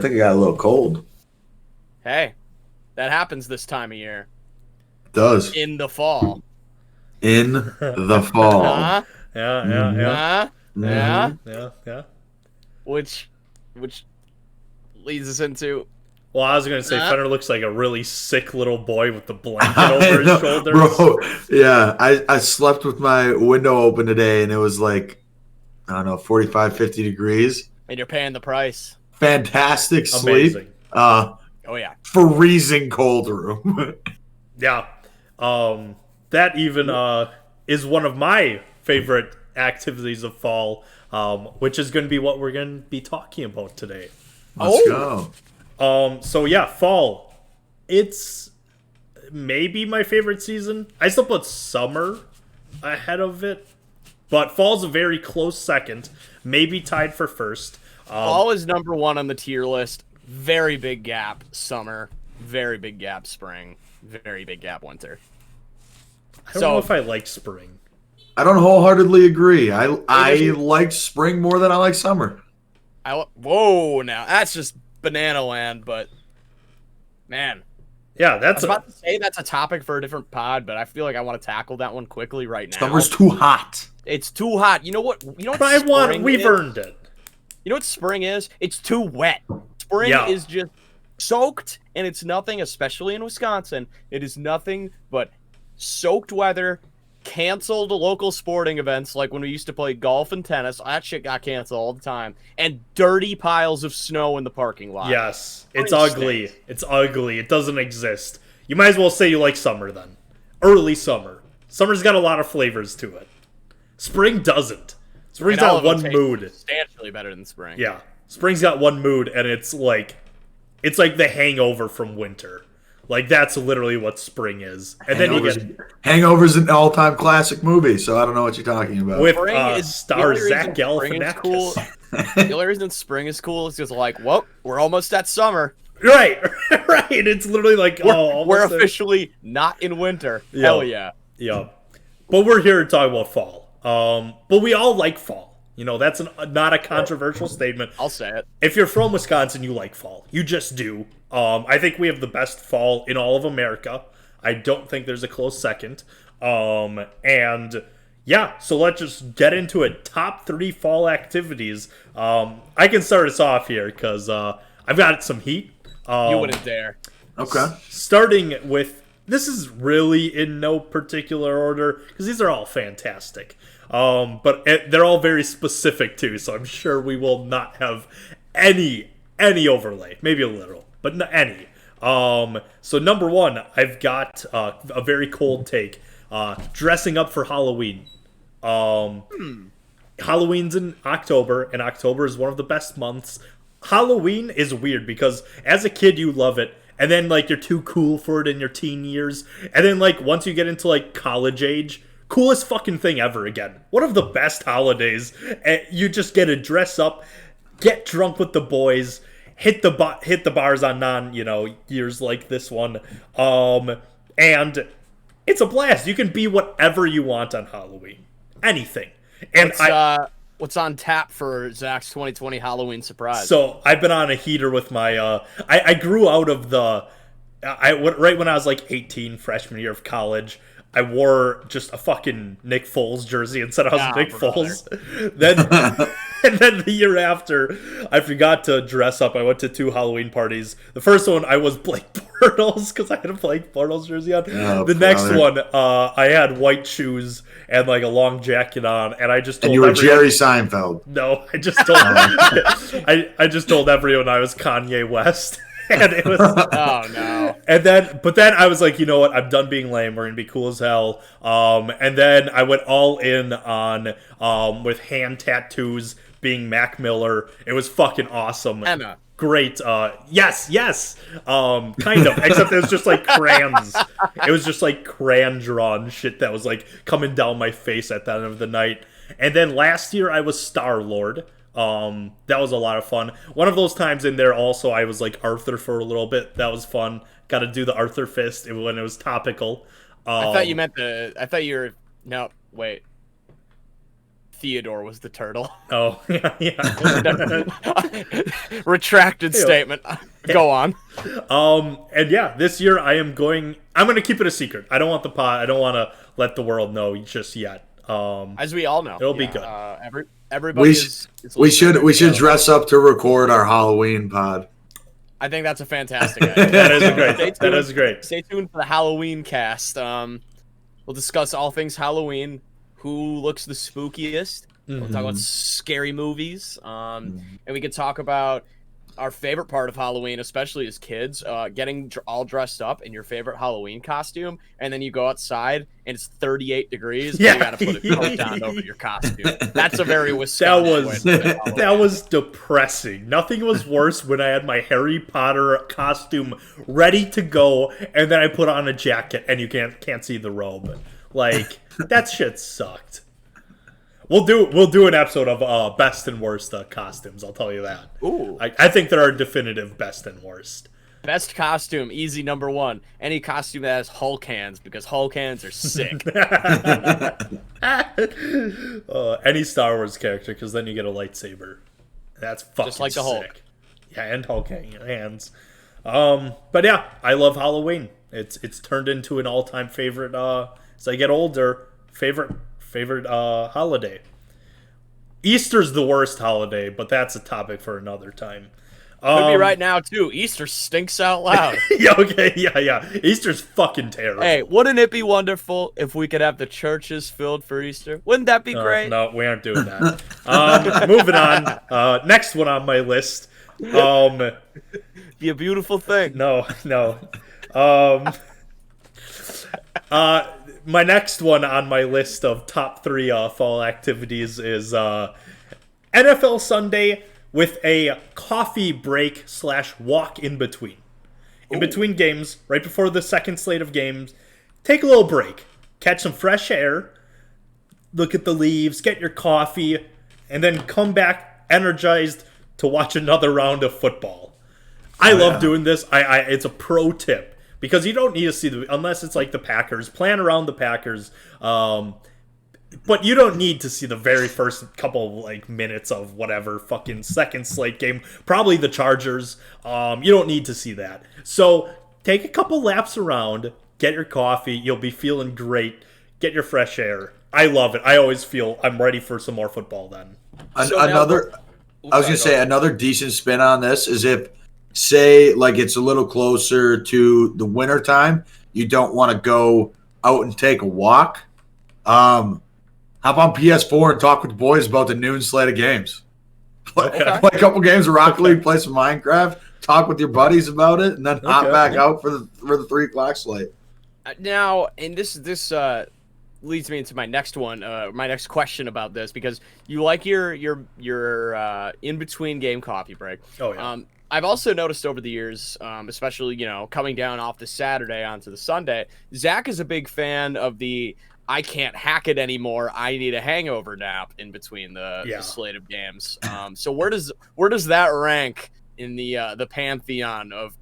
think it got a little cold. Hey, that happens this time of year. It does. In the fall. In the fall. Huh? Yeah. Yeah. Yeah. Which leads us into Well, I was gonna say Fenner looks like a really sick little boy with the blanket over his shoulders. Bro, yeah. I slept with my window open today and it was like, I don't know, 45, 50 degrees. and you're paying the price. Fantastic sleep. Amazing. Oh yeah. Freezing cold room. Yeah. That even is one of my favorite activities of fall, which is going to be what we're going to be talking about today. Let's go. So yeah, fall. It's maybe my favorite season. I still put summer ahead of it, but fall's a very close second, maybe tied for first. Fall is number one on the tier list. Very big gap summer. Very big gap spring. Very big gap winter. I don't know if I like spring. I don't wholeheartedly agree. I like spring more than I like summer. Whoa, now that's just banana land, but man. Yeah, I was about to say that's a topic for a different pod, but I feel like I want to tackle that one quickly right now. Summer's too hot. It's too hot. You know what? We've earned it. You know what spring is? It's too wet. Spring is just soaked, and it's nothing, especially in Wisconsin. It is nothing but soaked weather, canceled local sporting events, like when we used to play golf and tennis. That shit got canceled all the time. And dirty piles of snow in the parking lot. Yes, it's ugly. It's ugly. It doesn't exist. You might as well say you like summer then. Early summer. Summer's got a lot of flavors to it. Spring doesn't. Spring's got one mood. Substantially better than spring. Yeah. Spring's got one mood, and it's like the hangover from winter. Like, that's literally what spring is. And then you get... Hangover's an all-time classic movie, so I don't know what you're talking about. With star Zach Galifianakis. Cool. The only reason spring is cool is because, like, well, we're almost at summer. Right. It's literally like, we're officially not in winter. Yeah. Hell yeah. Yeah. But we're here to talk about fall. But we all like fall. You know, that's not a controversial statement. I'll say it. If you're from Wisconsin, you like fall. You just do. I think we have the best fall in all of America. I don't think there's a close second. And yeah, so let's just get into it. Top 3 fall activities. I can start us off here because I've got some heat. You wouldn't dare. Okay. Starting with, this is really in no particular order because these are all fantastic. But they're all very specific too, so I'm sure we will not have any overlay. Maybe a little, but not any. So number 1, I've got a very cold take. Dressing up for Halloween. Halloween's in October, and October is one of the best months. Halloween is weird because as a kid you love it, and then like you're too cool for it in your teen years, and then like once you get into like college age, coolest fucking thing ever again. One of the best holidays. You just get to dress up, get drunk with the boys, hit the bars on years like this one. And it's a blast. You can be whatever you want on Halloween. Anything. And what's on tap for Zach's 2020 Halloween surprise? So I've been on a heater with my I grew out of the right when I was like 18, freshman year of college. I wore just a fucking Nick Foles jersey and said I was Nick Foles. And then the year after, I forgot to dress up. I went to 2 Halloween parties. The first one, I was Blake Bortles because I had a Blake Bortles jersey on. The next one, I had white shoes and like a long jacket on, and I just told and you were Jerry Seinfeld. No, I just told I just told everyone I was Kanye West. And it was oh no. But then I was like, you know what? I'm done being lame. We're gonna be cool as hell. And then I went all in on with hand tattoos being Mac Miller. It was fucking awesome. Emma. Great. Yes. Kind of. Except it was just like crayons. It was just like crayon drawn shit that was like coming down my face at the end of the night. And then last year I was Star-Lord. That was a lot of fun. One of those times in there also I was like Arthur for a little bit. That was fun. Got to do the Arthur fist when it was topical. I thought you meant I thought you were... No, wait. Theodore was the turtle. Oh, yeah. Retracted statement. Go on. And yeah, this year I'm going to keep it a secret. I don't want the pod. I don't want to let the world know just yet. As we all know, it'll be good. Everybody we should dress up to record our Halloween pod. I think that's a fantastic idea. That is great. Stay tuned for the Halloween cast. We'll discuss all things Halloween. Who looks the spookiest? We'll talk about scary movies. And we can talk about our favorite part of Halloween, especially as kids, getting all dressed up in your favorite Halloween costume, and then you go outside and it's 38 degrees. Yeah, and you got to put a coat down over your costume. That's a very Wisconsin. That was depressing. Nothing was worse when I had my Harry Potter costume ready to go, and then I put on a jacket and you can't see the robe. Like, that shit sucked. We'll do an episode of best and worst costumes. I'll tell you that. Ooh, I think there are definitive best and worst. Best costume, easy number one. Any costume that has Hulk hands, because Hulk hands are sick. Any Star Wars character, because then you get a lightsaber. That's fucking just like the sick. Hulk. Yeah, and Hulk hands. But yeah, I love Halloween. It's turned into an all-time favorite. As I get older, favorite holiday. Easter's the worst holiday, but that's a topic for another time. Could be right now too. Easter stinks out loud. Yeah. Easter's fucking terrible. Hey, wouldn't it be wonderful if we could have the churches filled for Easter? Wouldn't that be great? No, we aren't doing that. Moving on. Next one on my list. Be a beautiful thing. No. My next one on my list of top 3 fall activities is NFL Sunday with a coffee break / walk in between. In between games, right before the second slate of games, take a little break, catch some fresh air, look at the leaves, get your coffee, and then come back energized to watch another round of football. I love doing this. It's a pro tip. Because you don't need to see unless it's like the Packers. Plan around the Packers. But you don't need to see the very first couple minutes of whatever fucking second slate game. Probably the Chargers. You don't need to see that. So take a couple laps around. Get your coffee. You'll be feeling great. Get your fresh air. I love it. I always feel I'm ready for some more football then. Another decent spin on this is if, say, it's a little closer to the winter time, you don't want to go out and take a walk. Hop on PS4 and talk with the boys about the noon slate of games. Play a couple games of Rocket League, play some Minecraft, talk with your buddies about it, and then hop back out for the 3 o'clock slate. Now, and this leads me into my next one, my next question about this, because you like your in between game coffee break. Oh yeah. I've also noticed over the years, especially, coming down off the Saturday onto the Sunday, Zach is a big fan of the I can't hack it anymore, I need a hangover nap in between the slate of games. So where does that rank in the pantheon of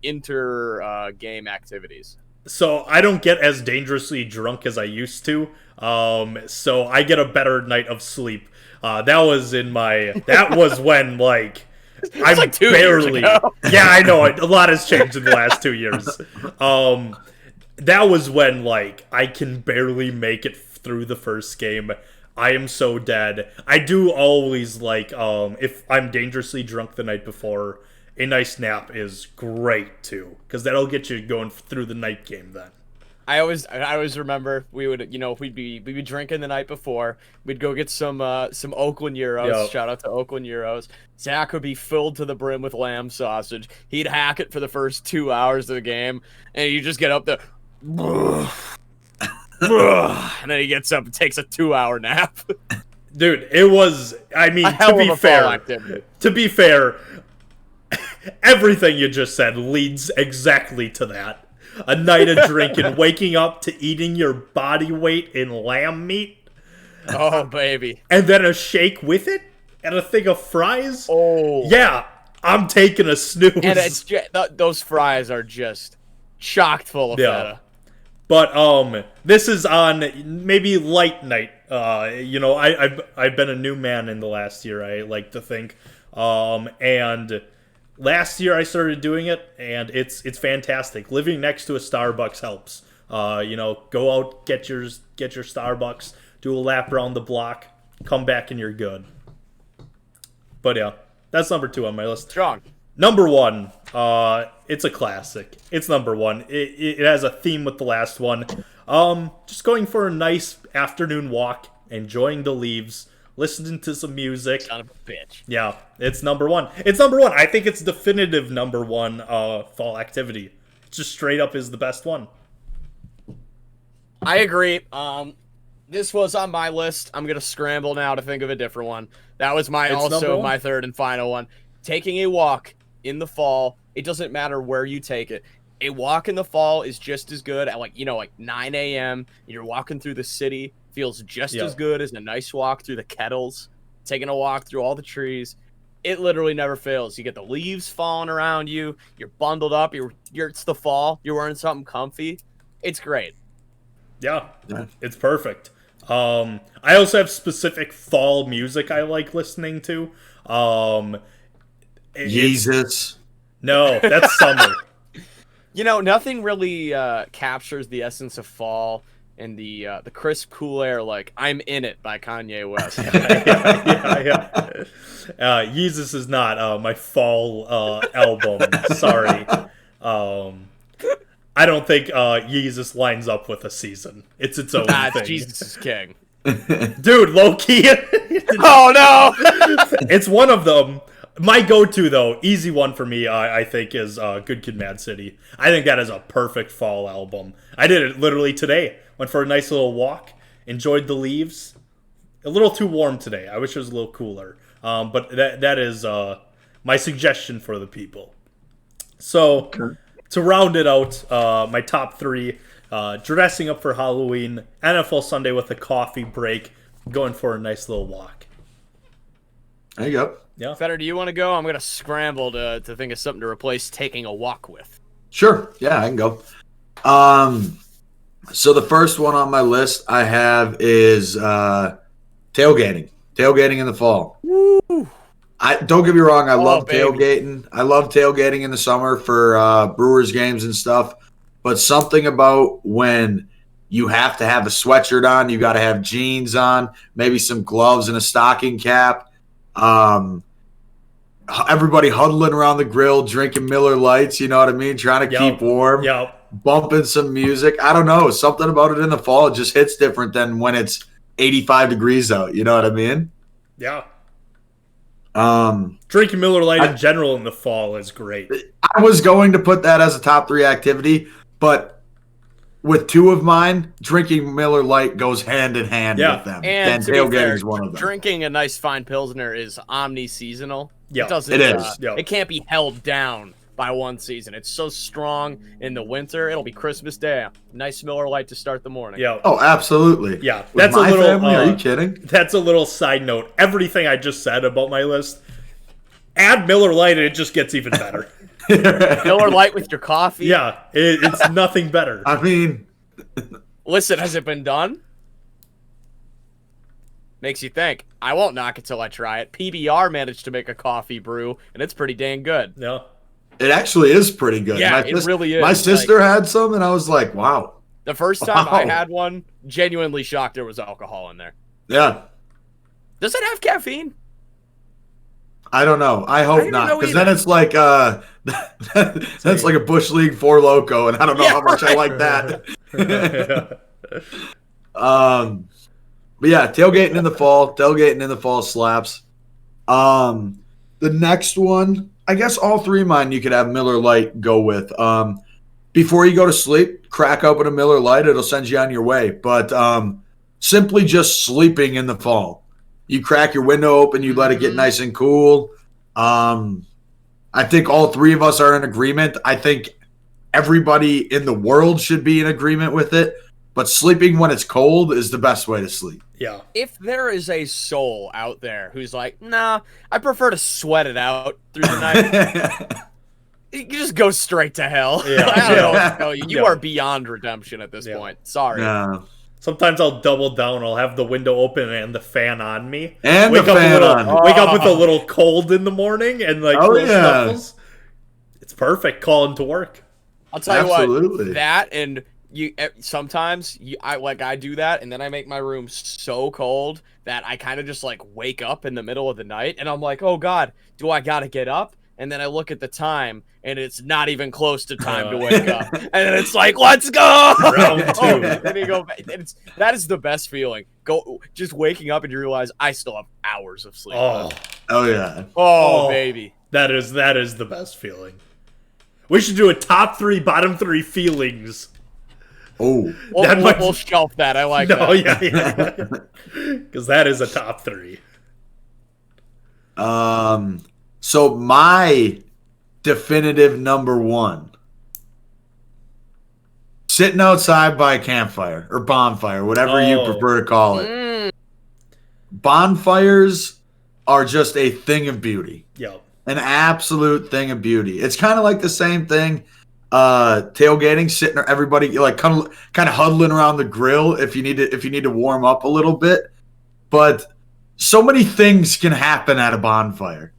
game activities? So I don't get as dangerously drunk as I used to. So I get a better night of sleep. That was when I'm 2 years ago. Yeah, I know. A lot has changed in the last 2 years. That was when, I can barely make it through the first game. I am so dead. I do always if I'm dangerously drunk the night before, a nice nap is great, too. Because that'll get you going through the night game then. I always remember we would, we'd be drinking the night before. We'd go get some Oakland Euros. Yep. Shout out to Oakland Euros. Zach would be filled to the brim with lamb sausage. He'd hack it for the first 2 hours of the game, and you just get up there, and then he gets up and takes a 2-hour nap. Dude, it was. I mean, to be fair, everything you just said leads exactly to that. A night of drinking, waking up to eating your body weight in lamb meat. Oh, baby. And then a shake with it? And a thing of fries? Oh. Yeah, I'm taking a snooze. And it's those fries are just chock full of feta. But this is on maybe light night. I've been a new man in the last year, I like to think. And last year I started doing it, and it's fantastic. Living next to a Starbucks helps. Go out, get your Starbucks, do a lap around the block, come back, and you're good. But yeah, that's number 2 on my list. Strong. Number 1, it's a classic. It's number 1. It has a theme with the last one. Just going for a nice afternoon walk, enjoying the leaves, listening to some music. Son of a bitch. Yeah, it's number 1. It's number 1. I think it's definitive number 1 fall activity. It just straight up is the best one. I agree. This was on my list. I'm gonna scramble now to think of a different one. That was my third and final one. Taking a walk in the fall. It doesn't matter where you take it. A walk in the fall is just as good at like 9 a.m. You're walking through the city. Feels just as good as a nice walk through the kettles. Taking a walk through all the trees. It literally never fails. You get the leaves falling around you. You're bundled up. It's the fall. You're wearing something comfy. It's great. Yeah, it's perfect. I also have specific fall music I like listening to. Jesus. No, that's summer. Nothing really captures the essence of fall and the crisp, cool air like "I'm in It" by Kanye West. Yeah. Jesus is not my fall album. Sorry. I don't think Jesus lines up with a season. It's its own thing. Jesus is king. Dude, low-key. Oh, no! It's one of them. My go-to, though, easy one for me, I think, is Good Kid, Mad City. I think that is a perfect fall album. I did it literally today. Went for a nice little walk. Enjoyed the leaves. A little too warm today. I wish it was a little cooler. But that is my suggestion for the people. So, to round it out, my top 3, dressing up for Halloween, NFL Sunday with a coffee break, going for a nice little walk. There you go. Yeah. Feder, do you want to go? I'm going to scramble to think of something to replace taking a walk with. Sure. Yeah, I can go. So the first one on my list I have is tailgating. Tailgating in the fall. Woo! Don't get me wrong, I love baby. tailgating. I love tailgating in the summer for Brewers games and stuff. But something about when you have to have a sweatshirt on, you got to have jeans on, maybe some gloves and a stocking cap. Everybody huddling around the grill, drinking Miller Lights, you know what I mean? Trying to keep warm, bumping some music. I don't know. Something about it in the fall, it just hits different than when it's 85 degrees out. You know what I mean? Yeah. Drinking Miller Lite in general in the fall is great. I was going to put that as a top 3 activity, but with 2 of mine, drinking Miller Lite goes hand in hand with them. And tailgating is one of them. Drinking a nice fine Pilsner is omni-seasonal. Yeah, it is. It can't be held down by one season. It's so strong in the winter. It'll be Christmas Day. Nice Miller Lite to start the morning. Yeah. Oh, absolutely. Yeah. That's a little. Family, are you kidding? That's a little side note. Everything I just said about my list, add Miller Lite and it just gets even better. Miller Lite with your coffee. Yeah, it's nothing better. I mean, listen, has it been done? Makes you think. I won't knock it till I try it. PBR managed to make a coffee brew, and it's pretty dang good. Yeah. It actually is pretty good. Yeah, it really is. My sister had some, and I was like, wow. The first time I had one, genuinely shocked there was alcohol in there. Yeah. Does it have caffeine? I don't know. I hope not, because then it's like that's like a Bush League 4 Loco, and I don't know how much I like that. But yeah, tailgating in the fall slaps. The next one, I guess all 3 of mine you could have Miller Lite go with. Before you go to sleep, crack open a Miller Lite. It'll send you on your way. But simply just sleeping in the fall. You crack your window open, you let it get nice and cool. I think all 3 of us are in agreement. I think everybody in the world should be in agreement with it. But sleeping when it's cold is the best way to sleep. Yeah. If there is a soul out there who's like, nah, I prefer to sweat it out through the night, You just go straight to hell. Yeah. I don't know what to tell you. You Yeah. are beyond redemption at this point. Sorry. Yeah. Sometimes I'll double down. I'll have the window open and the fan on me. And wake the fan on. Wake up with a little cold in the morning and like little snuffles. It's perfect. Calling to work. I'll tell you what. That and you sometimes I do that and then I make my room so cold that I kind of just like wake up in the middle of the night and I'm like, oh God, do I gotta get up? And then I look at the time, and it's not even close to time to wake up. And then it's like, let's go! Round 2. Then you go. That is the best feeling. Just waking up and you realize I still have hours of sleep. Oh yeah. Oh, baby. That is the best feeling. We should do a top 3, bottom 3 feelings. Oh, we'll shelf that. I like that. Oh yeah. Because that is a top 3. So my definitive number 1, sitting outside by a campfire or bonfire, whatever you prefer to call it. Bonfires are just a thing of beauty. Yep. An absolute thing of beauty. It's kind of like the same thing, tailgating, sitting everybody like kind of huddling around the grill if you need to warm up a little bit. But so many things can happen at a bonfire.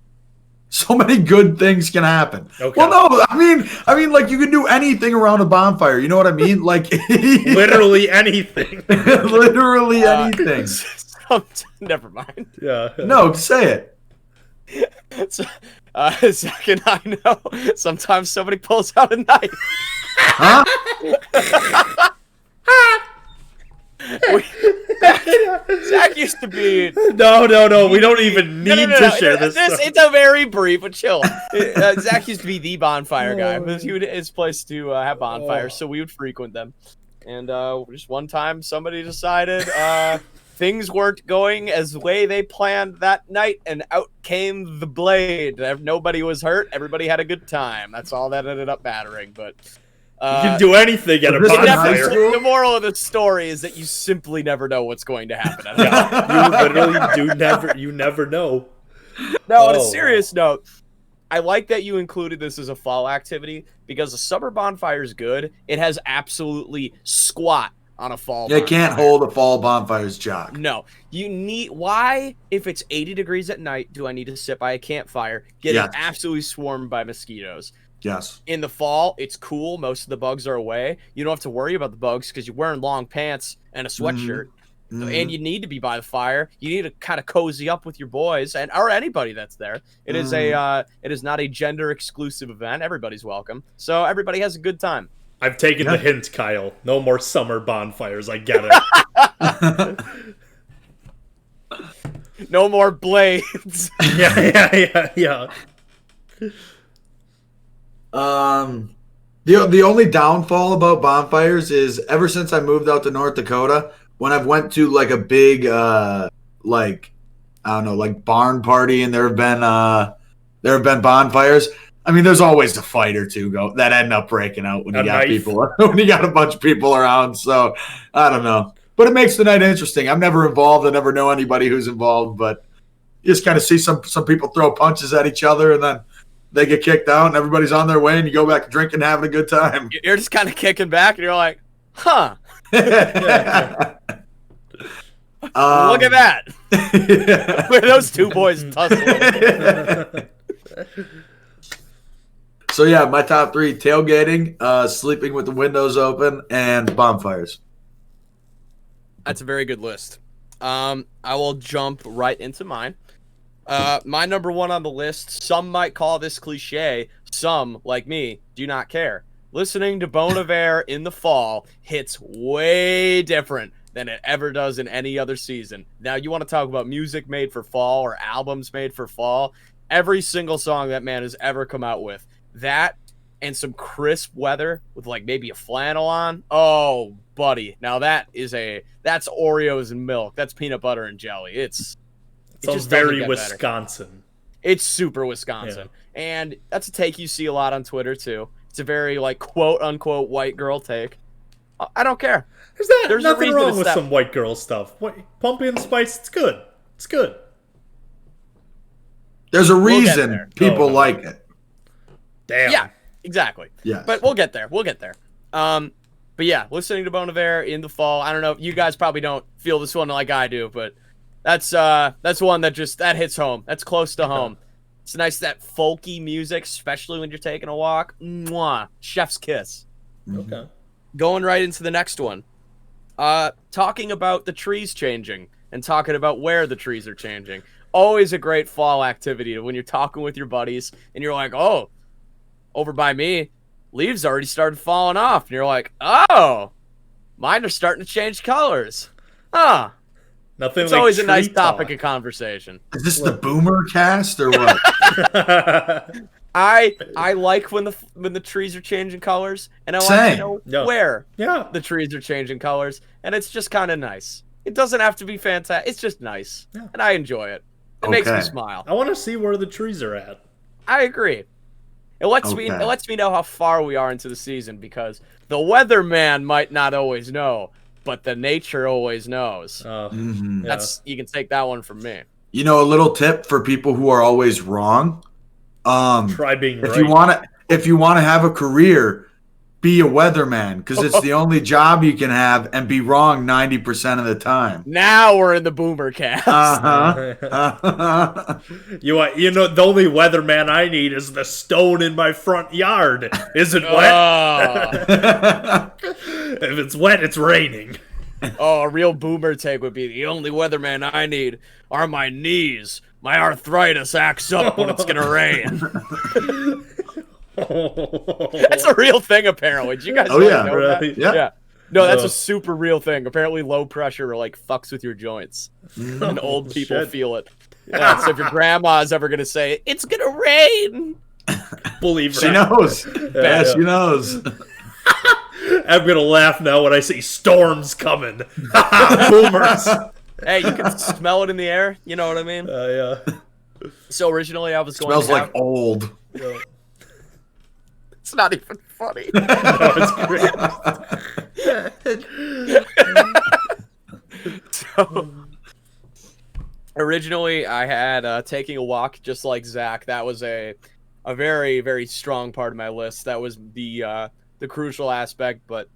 So many good things can happen. Okay. Well, no, I mean, like you can do anything around a bonfire. You know what I mean? Like literally anything. Literally anything. Never mind. Yeah. No, say it. Zach and I know sometimes somebody pulls out a knife. Huh? Zach used to be. No. We don't even need to share this. It's a very brief, but chill. Zach used to be the bonfire guy. He would his place to have bonfires, so we would frequent them. And just one time, somebody decided things weren't going as the way they planned that night, and out came the blade. Nobody was hurt. Everybody had a good time. That's all that ended up mattering, but. You can do anything at a bonfire. The moral of the story is that you simply never know what's going to happen. You literally you never know. No, on a serious note, I like that you included this as a fall activity because a summer bonfire is good. It has absolutely squat on a fall bonfire. It can't hold a fall bonfire's jock. No. Why, if it's 80 degrees at night, do I need to sit by a campfire getting absolutely swarmed by mosquitoes? Yes. In the fall, it's cool. Most of the bugs are away. You don't have to worry about the bugs because you're wearing long pants and a sweatshirt. Mm-hmm. And you need to be by the fire. You need to kind of cozy up with your boys or anybody that's there. It is it is not a gender exclusive event. Everybody's welcome. So everybody has a good time. I've taken the hint, Kyle. No more summer bonfires. I get it. No more blades. Yeah. The only downfall about bonfires is ever since I moved out to North Dakota, when I've went to like a big like barn party and there have been bonfires. I mean, there's always a fight or two that end up breaking out when you got a bunch of people around. So I don't know, but it makes the night interesting. I'm never involved. I never know anybody who's involved, but you just kind of see some people throw punches at each other and then they get kicked out and everybody's on their way and you go back to drinking and having a good time. You're just kind of kicking back and you're like, huh. Look at that. Look at those two boys tussling. So yeah, my top 3: tailgating, sleeping with the windows open, and bonfires. That's a very good list. I will jump right into mine. My number 1 on the list, some might call this cliche, some, like me, do not care. Listening to Bon Iver in the fall hits way different than it ever does in any other season. Now, you want to talk about music made for fall or albums made for fall, every single song that man has ever come out with, that and some crisp weather with like maybe a flannel on, oh, buddy. Now that's Oreos and milk. That's peanut butter and jelly. It's sounds very Wisconsin. Better. It's super Wisconsin. Yeah. And that's a take you see a lot on Twitter, too. It's a very, like, quote-unquote white girl take. I don't care. There's nothing wrong with some white girl stuff. Pumpkin spice, it's good. It's good. There's a reason people like it. Damn. Yeah. Exactly. Yes. But we'll get there. But yeah, listening to Bon Iver in the fall. I don't know. You guys probably don't feel this one like I do, but that's one that hits home. That's close to home. It's nice, that folky music, especially when you're taking a walk. Mwah. Chef's kiss. Okay. Going right into the next one. Talking about the trees changing and talking about where the trees are changing. Always a great fall activity when you're talking with your buddies and you're like, oh, over by me, leaves already started falling off. And you're like, oh, mine are starting to change colors. Huh. Nothing. It's like always a nice tree topic talk. of conversation. Is this the boomer cast or what? I like when the trees are changing colors, and I like Same. to know where Yeah. the trees are changing colors, and it's just kind of nice. It doesn't have to be fantastic. It's just nice, and I enjoy it. It makes me smile. I want to see where the trees are at. I agree. It lets me know how far we are into the season, because the weatherman might not always know, but the nature always knows. You can take that one from me. You know, a little tip for people who are always wrong. Try being right. If you want to have a career, be a weatherman, because it's the only job you can have and be wrong 90% of the time. Now we're in the boomer cast. You know, the only weatherman I need is the stone in my front yard. Is it wet? If it's wet, it's raining. Oh, a real boomer take would be, the only weatherman I need are my knees. My arthritis acts up when it's gonna rain. That's a real thing, apparently. Did you guys know that? Yeah. No, that's a super real thing. Apparently, low pressure like fucks with your joints, and old people feel it. Yeah, so if your grandma's ever gonna say it's gonna rain, believe her. She knows. Yeah, she knows. I'm gonna laugh now when I see storms coming. Boomers. Hey, you can smell it in the air. You know what I mean? Yeah. So originally, I was going. Smells like old. It's not even funny. No, it's great. So, originally, I had taking a walk, just like Zach. That was a very, very strong part of my list. That was the crucial aspect, but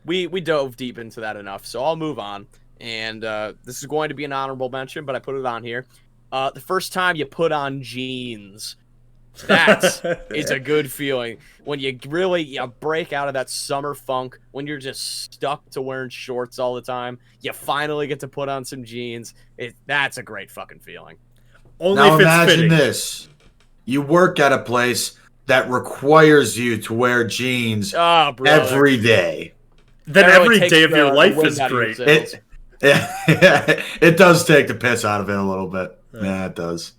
we dove deep into that enough. So I'll move on. And this is going to be an honorable mention, but I put it on here. The first time you put on jeans. That is a good feeling. When you really break out of that summer funk, when you're just stuck to wearing shorts all the time, you finally get to put on some jeans. That's a great fucking feeling. Only now if it's imagine fitting. this. You work at a place that requires you to wear jeans every day. Then every day of your life is great. It does take the piss out of it a little bit. Yeah, it does.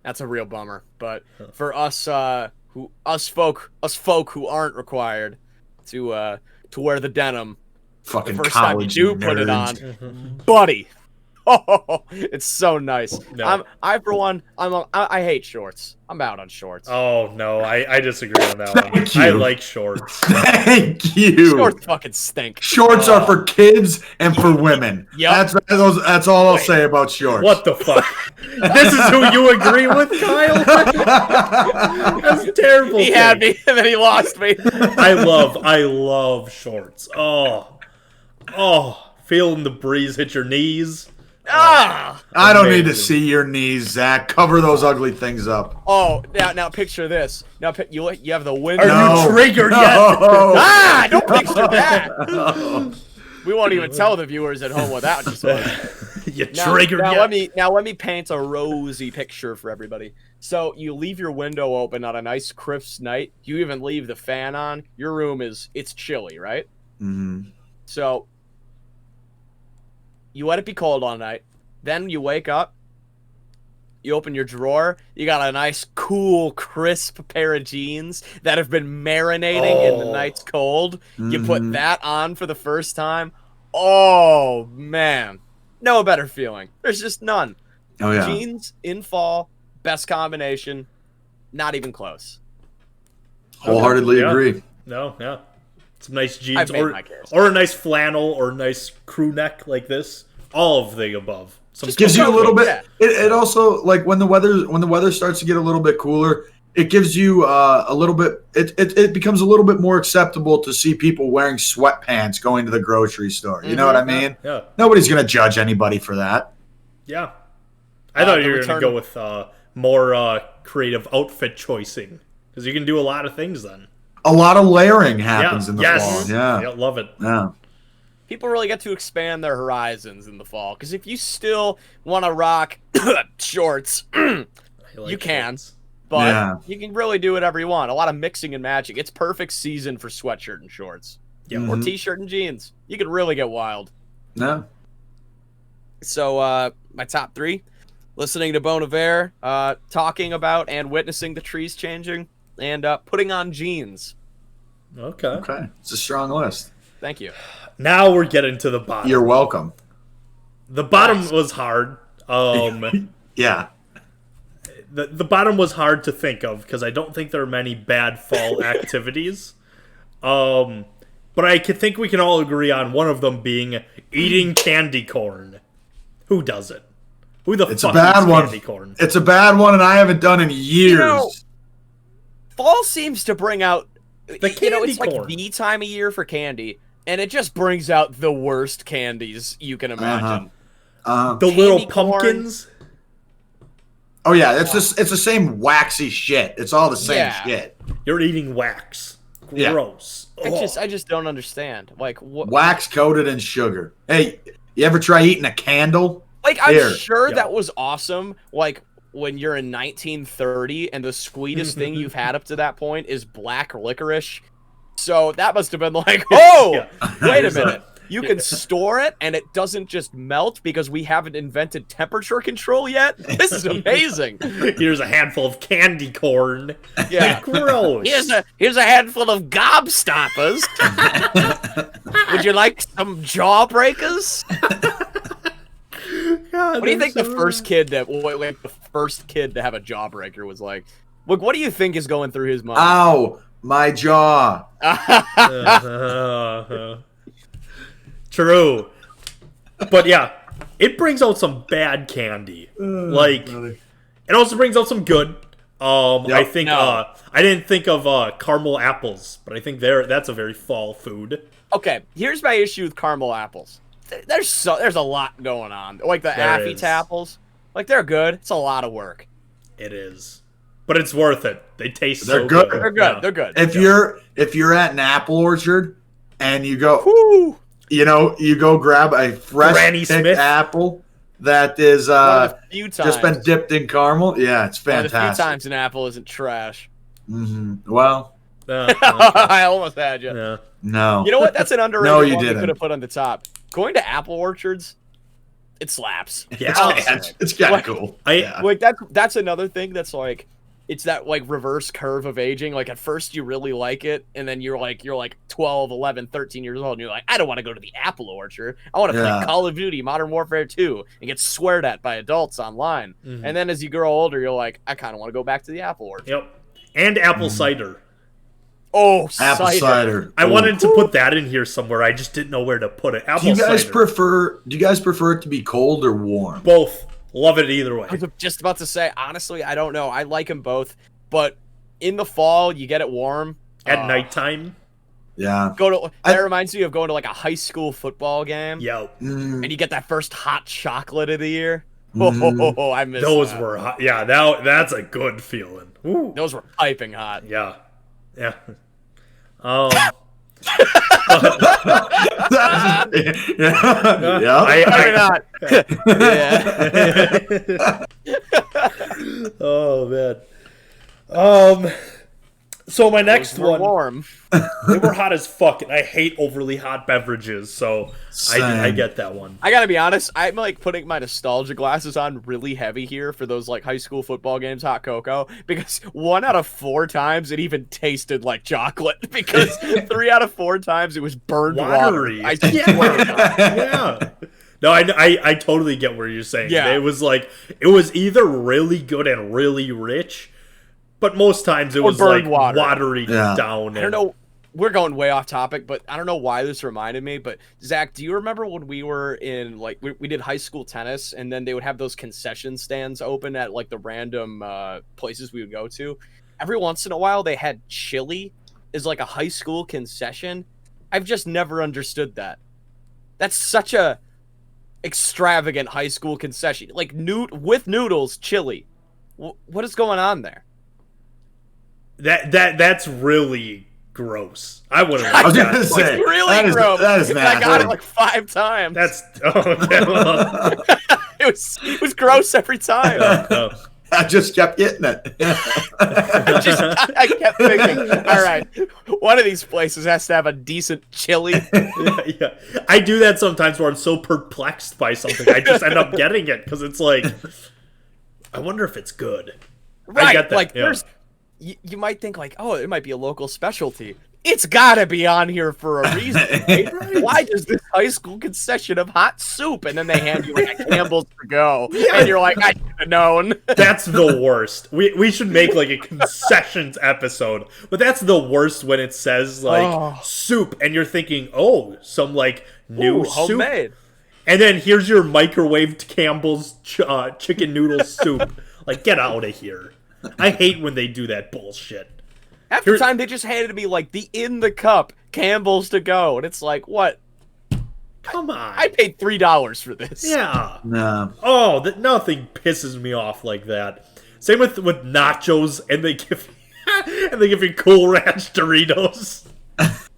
That's a real bummer. But for us folk who aren't required to wear the denim, fucking the first time you do put it on, buddy. Oh, it's so nice. No. I hate shorts. I'm out on shorts. Oh no, I disagree on that one. Thank you. I like shorts. Thank you. Shorts fucking stink. Shorts are for kids and for women. Yep. That's all I'll say about shorts. What the fuck? This is who you agree with, Kyle? That's terrible. He had me, and then he lost me. I love shorts. Oh, feeling the breeze hit your knees. I don't need to see your knees, Zach. Cover those ugly things up. Oh, now picture this. Now you have the window. Are you triggered yet? Don't picture that. No. We won't even tell the viewers at home what that just was. You triggered yet? Let me paint a rosy picture for everybody. So you leave your window open on a nice crisp night. You even leave the fan on. Your room it's chilly, right? Mm-hmm. So you let it be cold all night. Then you wake up. You open your drawer. You got a nice, cool, crisp pair of jeans that have been marinating in the night's cold. Mm-hmm. You put that on for the first time. Oh, man. No better feeling. There's just none. Oh, yeah. Jeans in fall, best combination. Not even Wholeheartedly agree. No, yeah. Some nice jeans or a nice flannel or a nice crew neck like this. All of the above. Just gives you a little bit. It also, like, when the weather starts to get a little bit cooler, it gives you a little bit. It becomes a little bit more acceptable to see people wearing sweatpants going to the grocery store. You know what I mean? Yeah. Nobody's gonna judge anybody for that. Yeah. I thought you were going to go with more creative outfit choicing, because you can do a lot of things then. A lot of layering happens in the fall. Yeah, love it. Yeah. People really get to expand their horizons in the fall, because if you still want to rock shorts, you can, but you can really do whatever you want. A lot of mixing and matching. It's perfect season for sweatshirt and shorts. Yeah. Or t-shirt and jeans. You can really get wild. No. So my top 3, listening to Bon Iver, talking about and witnessing the trees changing, and putting on jeans. Okay. It's a strong list. Thank you. Now we're getting to the bottom. You're welcome. The bottom was hard. Yeah. The bottom was hard to think of because I don't think there are many bad fall activities. But I think we can all agree on one of them being eating candy corn. Who does it? Who the It's fuck a bad eats one. candy corn? It's a bad one, and I haven't done in years. You know, fall seems to bring out The candy it's corn. like the time of year for candy, and it just brings out the worst candies you can imagine. The Candy little corn. pumpkins. Oh yeah, it's the same waxy shit. It's all the same shit. You're eating wax. Yeah. Gross. I just don't understand. Like what? Wax coated in sugar. Hey, you ever try eating a candle? Like I'm Here. sure that was awesome. Like when you're in 1930 and the sweetest thing you've had up to that point is black licorice. So that must have been like, oh, wait a minute. You can store it and it doesn't just melt because we haven't invented temperature control yet? This is amazing. Here's a handful of candy corn. Yeah. Gross. Here's a handful of gobstoppers. Would you like some jawbreakers? God, What do you think the first kid to have a jawbreaker was like? Look, what do you think is going through his mind? Ow, my jaw. True. But yeah, it brings out some bad candy. Like, it also brings out some good. I think I didn't think of caramel apples, but I think that's a very fall food. Okay, here's my issue with caramel apples. There's a lot going on. Like the Affy Tapples. Like they're good. It's a lot of work. It is. But it's worth it. They taste They're so good. good. They're good. They're good. If you're at an apple orchard and you go, Woo! you go grab a fresh Granny picked Smith apple that is One of the few times, just been dipped in caramel. Yeah, it's one of the few fantastic. times an apple isn't trash. Well, Okay. I almost had you. Yeah. no. You know what? That's an underrated No, you one we didn't. could have put on the top. Going to apple orchards, it slaps. Yeah. It's kind of cool. Like that's another thing that's like, it's that like reverse curve of aging. Like at first you really like it, and then you're like 12, 11, 13 years old, and you're like, I don't want to go to the apple orchard. I want to play Call of Duty Modern Warfare 2 and get sweared at by adults online. And then as you grow older, you're like, I kind of want to go back to the apple orchard. Yep. And apple cider. Oh, Apple cider. I wanted to put that in here somewhere. I just didn't know where to put it. Apple Do you guys cider. prefer it to be cold or warm? Both. Love it either way. I was just about to say, honestly, I don't know. I like them both, but in the fall, you get it warm. At nighttime. Yeah. That reminds me of going to like a high school football game. Yo. And you get that first hot chocolate of the year. Oh, I miss Those that. were hot. Yeah, that's a good feeling. Ooh. Those were piping hot. Yeah. Yeah. Yeah. Maybe not. Yeah. Oh man. So my next one, warm. they were hot as fuck, and I hate overly hot beverages, so I get that one. I gotta be honest, I'm like putting my nostalgia glasses on really heavy here for those like high school football games, hot cocoa, because 1 out of 4 times it even tasted like chocolate, because 3 out of 4 times it was burned Watery. water. I swear. Yeah. No, I totally get where you're saying. Yeah. It was either really good and really rich, but most times it was like watery down. I don't know. We're going way off topic, but I don't know why this reminded me. But Zach, do you remember when we were in like we did high school tennis, and then they would have those concession stands open at like the random places we would go to, every once in a while they had chili as like a high school concession. I've just never understood that. That's such a extravagant high school concession. Like with noodles, chili. What is going on there? That's really gross. I wouldn't. I was gonna say it's really gross. That is I got it like 5 times. That's okay. Well, it was gross every time. I just kept getting it. I kept thinking, all right, one of these places has to have a decent chili. Yeah. I do that sometimes where I'm so perplexed by something, I just end up getting it because it's like, I wonder if it's good. Right, I get that. like there's, you might think like, oh, it might be a local specialty. It's gotta be on here for a reason. Right? Right. Why does this high school concession have hot soup? And then they hand you like a Campbell's to go, and you're like, I should have known. That's the worst. We should make like a concessions episode, but that's the worst when it says like soup, and you're thinking, oh, some like new soup, homemade. And then here's your microwaved Campbell's chicken noodle soup. Like, get out of here. I hate when they do that bullshit. Half the time, they just handed me, like, the in the cup Campbell's to go. And it's like, what? Come on. I paid $3 for this. Yeah. No. Oh, nothing pisses me off like that. Same with nachos, and they give you Cool Ranch Doritos.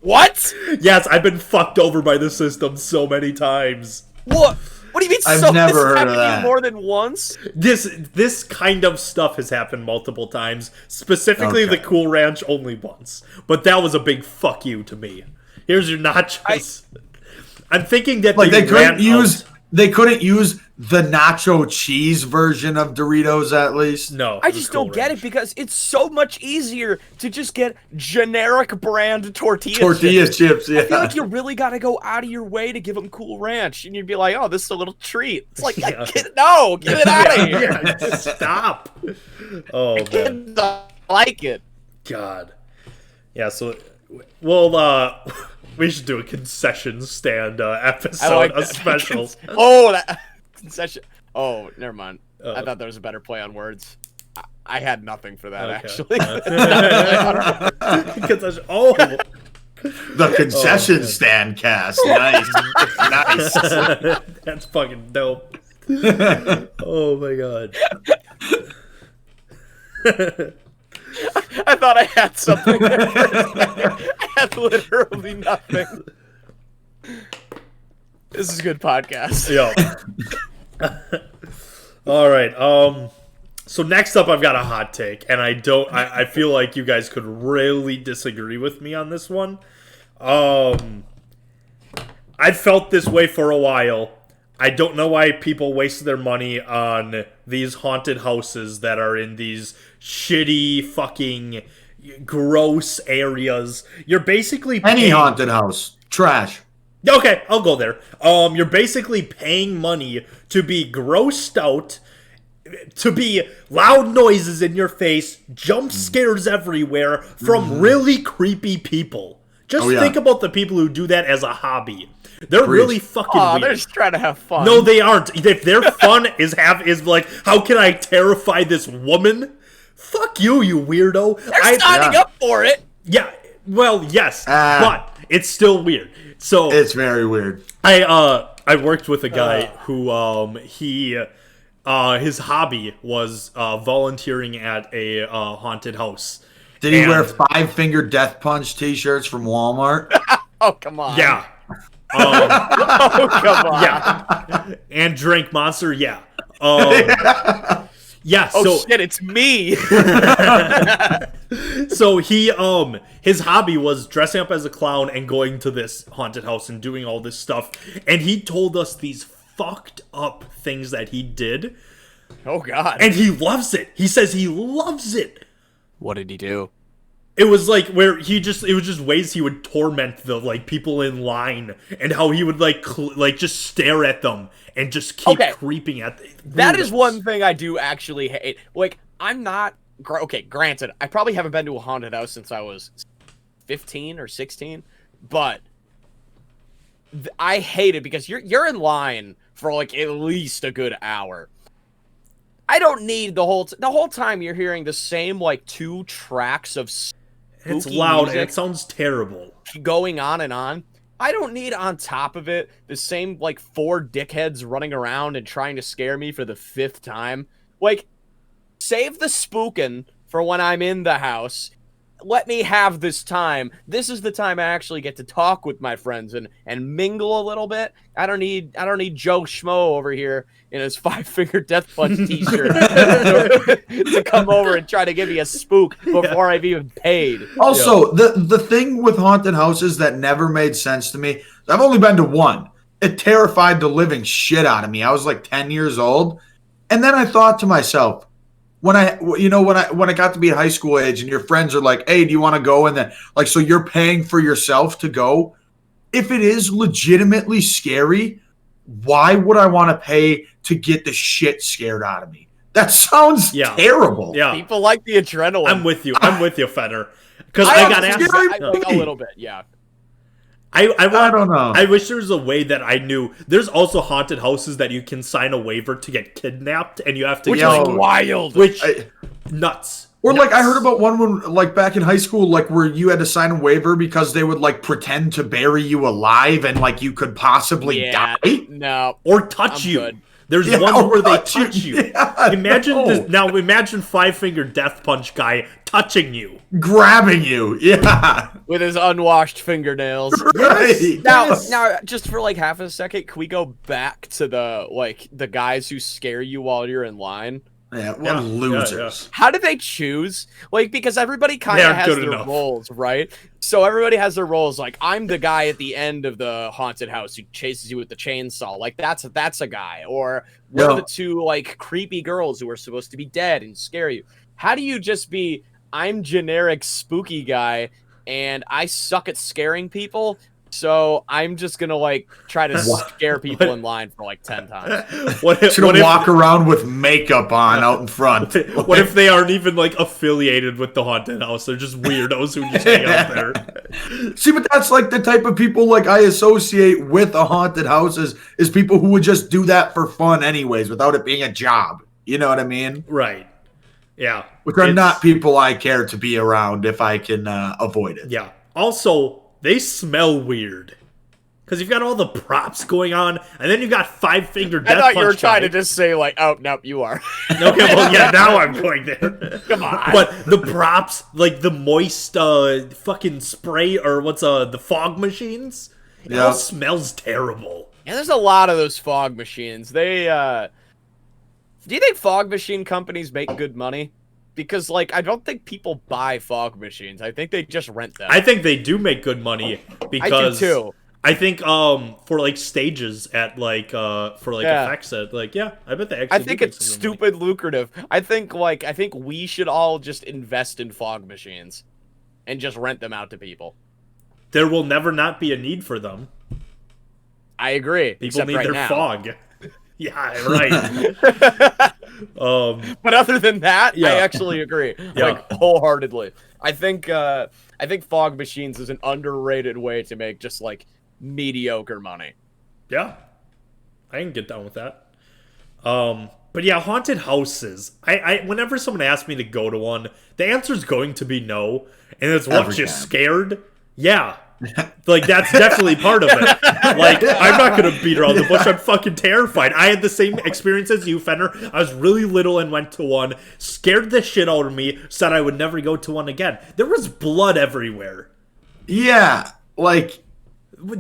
What? Yes, I've been fucked over by the system so many times. What? What do you mean? I've never heard of that. More than once? This kind of stuff has happened multiple times. Specifically, the Cool Ranch only once. But that was a big fuck you to me. Here's your nachos. I'm thinking that like they couldn't use the nacho cheese version of Doritos at least. No, I just don't get it because it's so much easier to just get generic brand tortilla chips. Yeah, I feel like you really got to go out of your way to give them Cool Ranch, and you'd be like, "Oh, this is a little treat." It's like, get it out of here! Yeah, just stop. Oh man, I like it. God. Yeah. So, well, we should do a concession stand episode, a special. That concession. Oh, never mind. I thought there was a better play on words. I had nothing for that actually. The concession stand cast. Nice, nice. That's fucking dope. Oh my god. I thought I had something there for a second. I had literally nothing. This is a good podcast. Yeah. All right. So next up, I've got a hot take, and I feel like you guys could really disagree with me on this one. I've felt this way for a while. I don't know why people waste their money on these haunted houses that are in these shitty, fucking, gross areas. You're basically any haunted house trash. Okay, I'll go there. You're basically paying money to be grossed out, to be loud noises in your face, jump scares everywhere from really creepy people. Just think about the people who do that as a hobby. They're really fucking weird. They're just trying to have fun. No, they aren't. If their fun is like, how can I terrify this woman? Fuck you, you weirdo. They're signing up for it. Yeah, well, yes, but it's still weird. So it's very weird. I worked with a guy who his hobby was volunteering at a haunted house. Did he wear 5-finger death punch t-shirts from Walmart? Oh, come on. Yeah. Oh, come on. Yeah. And drink Monster, yeah. Yeah, oh shit, it's me. So he his hobby was dressing up as a clown and going to this haunted house and doing all this stuff. And he told us these fucked up things that he did. Oh god. And he loves it. He says he loves it. What did he do? It was like where it was just ways he would torment the like people in line, and how he would like just stare at them and just keep creeping at them. That is one thing I do actually hate. Like, I'm not granted, I probably haven't been to a haunted house since I was 15 or 16, but I hate it because you're in line for like at least a good hour. I don't need the whole time you're hearing the same like 2 tracks of It's spooky loud and music it sounds terrible. going on and on. I don't need on top of it the same like 4 dickheads running around and trying to scare me for the 5th time. Like, save the spookin' for when I'm in the house. Let me have this time. This is the time I actually get to talk with my friends and mingle a little bit. I don't need Joe Schmo over here in his 5-finger death punch t-shirt to come over and try to give me a spook before I've even paid. Also, the thing with haunted houses that never made sense to me, I've only been to one. It terrified the living shit out of me. I was like 10 years old. And then I thought to myself, when I got to be high school age and your friends are like, hey, do you want to go? And then like, so you're paying for yourself to go. If it is legitimately scary, why would I want to pay to get the shit scared out of me? That sounds terrible. Yeah. People like the adrenaline. I'm with you, Fenner. Because I got asked like a little bit, yeah. I don't know. I wish there was a way that I knew. There's also haunted houses that you can sign a waiver to get kidnapped, and you have to. Which is wild. Nuts. Or like I heard about one when like back in high school, like where you had to sign a waiver because they would like pretend to bury you alive and like you could possibly die. No, or touch you. Good. There's one where they touch you. Yeah, Imagine this, now. Imagine 5-finger death punch guy touching you, grabbing you, with his unwashed fingernails. Right. Now, just for like half a second, can we go back to the guys who scare you while you're in line? Yeah, what losers. Yeah. How do they choose? Like, because everybody kind of has their roles, right? So everybody has their roles. Like, I'm the guy at the end of the haunted house who chases you with the chainsaw. Like, that's a guy. Or one of the 2, like, creepy girls who are supposed to be dead and scare you. How do you just be, I'm generic spooky guy, and I suck at scaring people, so I'm just gonna like try to scare people in line for like 10 times. What if walk around with makeup on out in front? What if they aren't even like affiliated with the haunted house? They're just weirdos who just hang out there. See, but that's like the type of people like I associate with a haunted house is people who would just do that for fun anyways without it being a job. You know what I mean? Right. Yeah. Which are not people I care to be around if I can avoid it. Yeah. Also, they smell weird. Because you've got all the props going on, and then you've got 5-finger death punch. I thought you were trying to just say, like, oh, nope, you are. Okay, well, yeah, now I'm going there. Come on. But the props, like the moist fucking spray, or the fog machines, it all smells terrible. Yeah, there's a lot of those fog machines. They, do you think fog machine companies make good money? Because, like, I don't think people buy fog machines. I think they just rent them. I think they do make good money because I do too. I think for like stages at like for like effects at like I bet they actually. I think it's stupid lucrative. I think we should all just invest in fog machines and just rent them out to people. There will never not be a need for them. I agree. People need their fog. Yeah, right. But other than that, I actually agree. Like wholeheartedly. I think fog machines is an underrated way to make just like mediocre money. Yeah. I can get down with that. But yeah, haunted houses. I whenever someone asks me to go to one, the answer is going to be no. And it's what, you're scared? Yeah. Like, that's definitely part of it. Like, I'm not gonna beat around the bush. I'm fucking terrified. I had the same experience as you, Fenner. I was really little and went to one, scared the shit out of me, said I would never go to one again. There was blood everywhere. Yeah, like...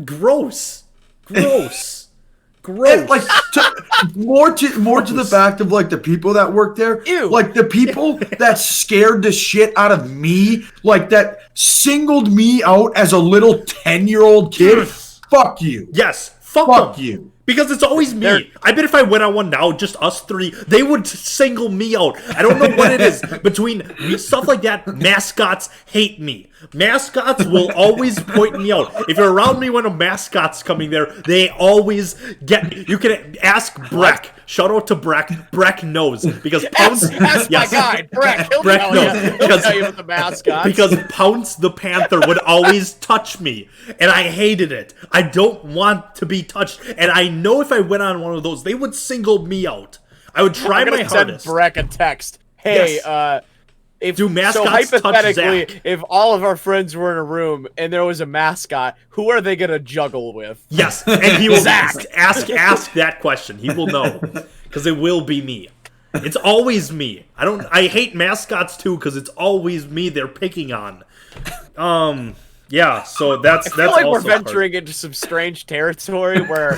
Gross. Gross. Gross. Like, more to the fact of, like, the people that work there. Ew. Like, the people that scared the shit out of me, like, that singled me out as a little 10-year-old kid. Fuck you. Yes. Fuck you. Because it's always me. I bet if I went on one now, just us three, they would single me out. I don't know what it is between stuff like that. Mascots hate me. Mascots will always point me out. If you're around me when a mascot's coming there, they always get me. You can ask Breck. Shout out to Breck. Breck knows. Because Pounce... That's my guy, Breck. He'll Breck knows. He'll tell you about the mascots. Because Pounce the Panther would always touch me. And I hated it. I don't want to be touched. And I know if I went on one of those, they would single me out. I would try my hardest. Send Breck a text. Hey, Yes. if Do mascots touch hypothetically, Zach? if all of our friends were in a room and there was a mascot, who are they gonna juggle with? Yes, and he will Zach. ask that question. He will know, because it will be me. It's always me. I hate mascots too, because it's always me they're picking on. Yeah, so that's I feel like we're also hard. venturing into some strange territory where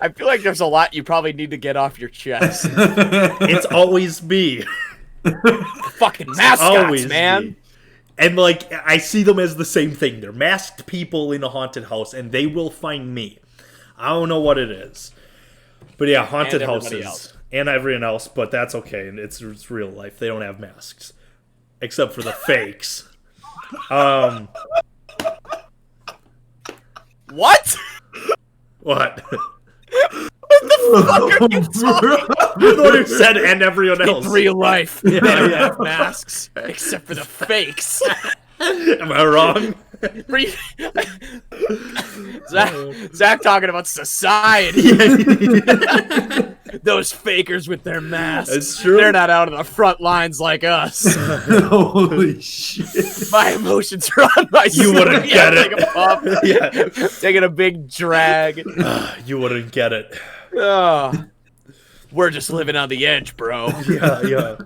I feel like there's a lot you probably need to get off your chest. It's always me. Fucking mascots, Always man. me. And like I see them as the same thing. They're masked people in a haunted house, and they will find me. I don't know what it is, but yeah, haunted houses else. and everyone else. But that's okay. It's real life. They don't have masks, except for the fakes. What? What? Fuck are you talking about? You're the one who said and everyone else. In real life, they don't have masks except for the fakes. Am I wrong? Zach talking about society. Those fakers with their masks. It's true. They're not out on the front lines like us. Holy shit. My emotions are on my You wouldn't get it. Taking a puff, Yeah. taking a big drag. You wouldn't get it. We're just living on the edge, bro. Yeah.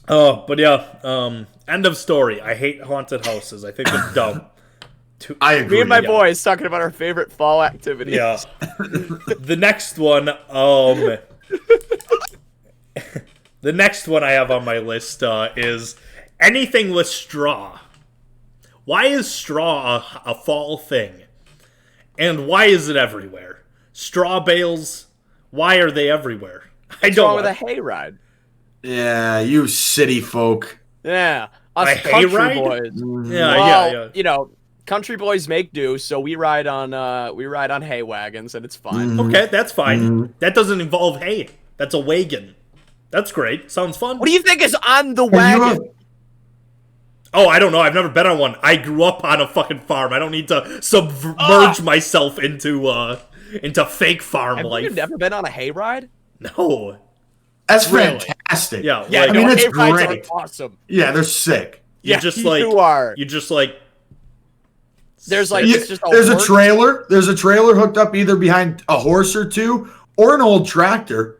Oh, but yeah. End of story. I hate haunted houses. I think they're dumb. I agree. Me and my boys talking about our favorite fall activities. Yeah. The next one, the next one I have on my list is anything with straw. Why is straw a fall thing? And why is it everywhere? Straw bales, why are they everywhere? What's wrong with a hayride? Yeah, you city folk. Yeah, us A country hayride? boys. Yeah. You know, country boys make do, so we ride on hay wagons, and it's fine. Okay, that's fine. That doesn't involve hay. That's a wagon. That's great. Sounds fun. What do you think is on the wagon? Oh, I don't know. I've never been on one. I grew up on a fucking farm. I don't need to submerge myself into fake farm Have life. you never been on a hayride? No. That's Really? fantastic. Yeah, Yeah, like, I mean, it's hayrides great. are awesome. Yeah, they're sick. you Yeah, just you like are. you just like There's like Yeah, it's just there's a horse- trailer. There's a trailer hooked up either behind a horse or two or an old tractor.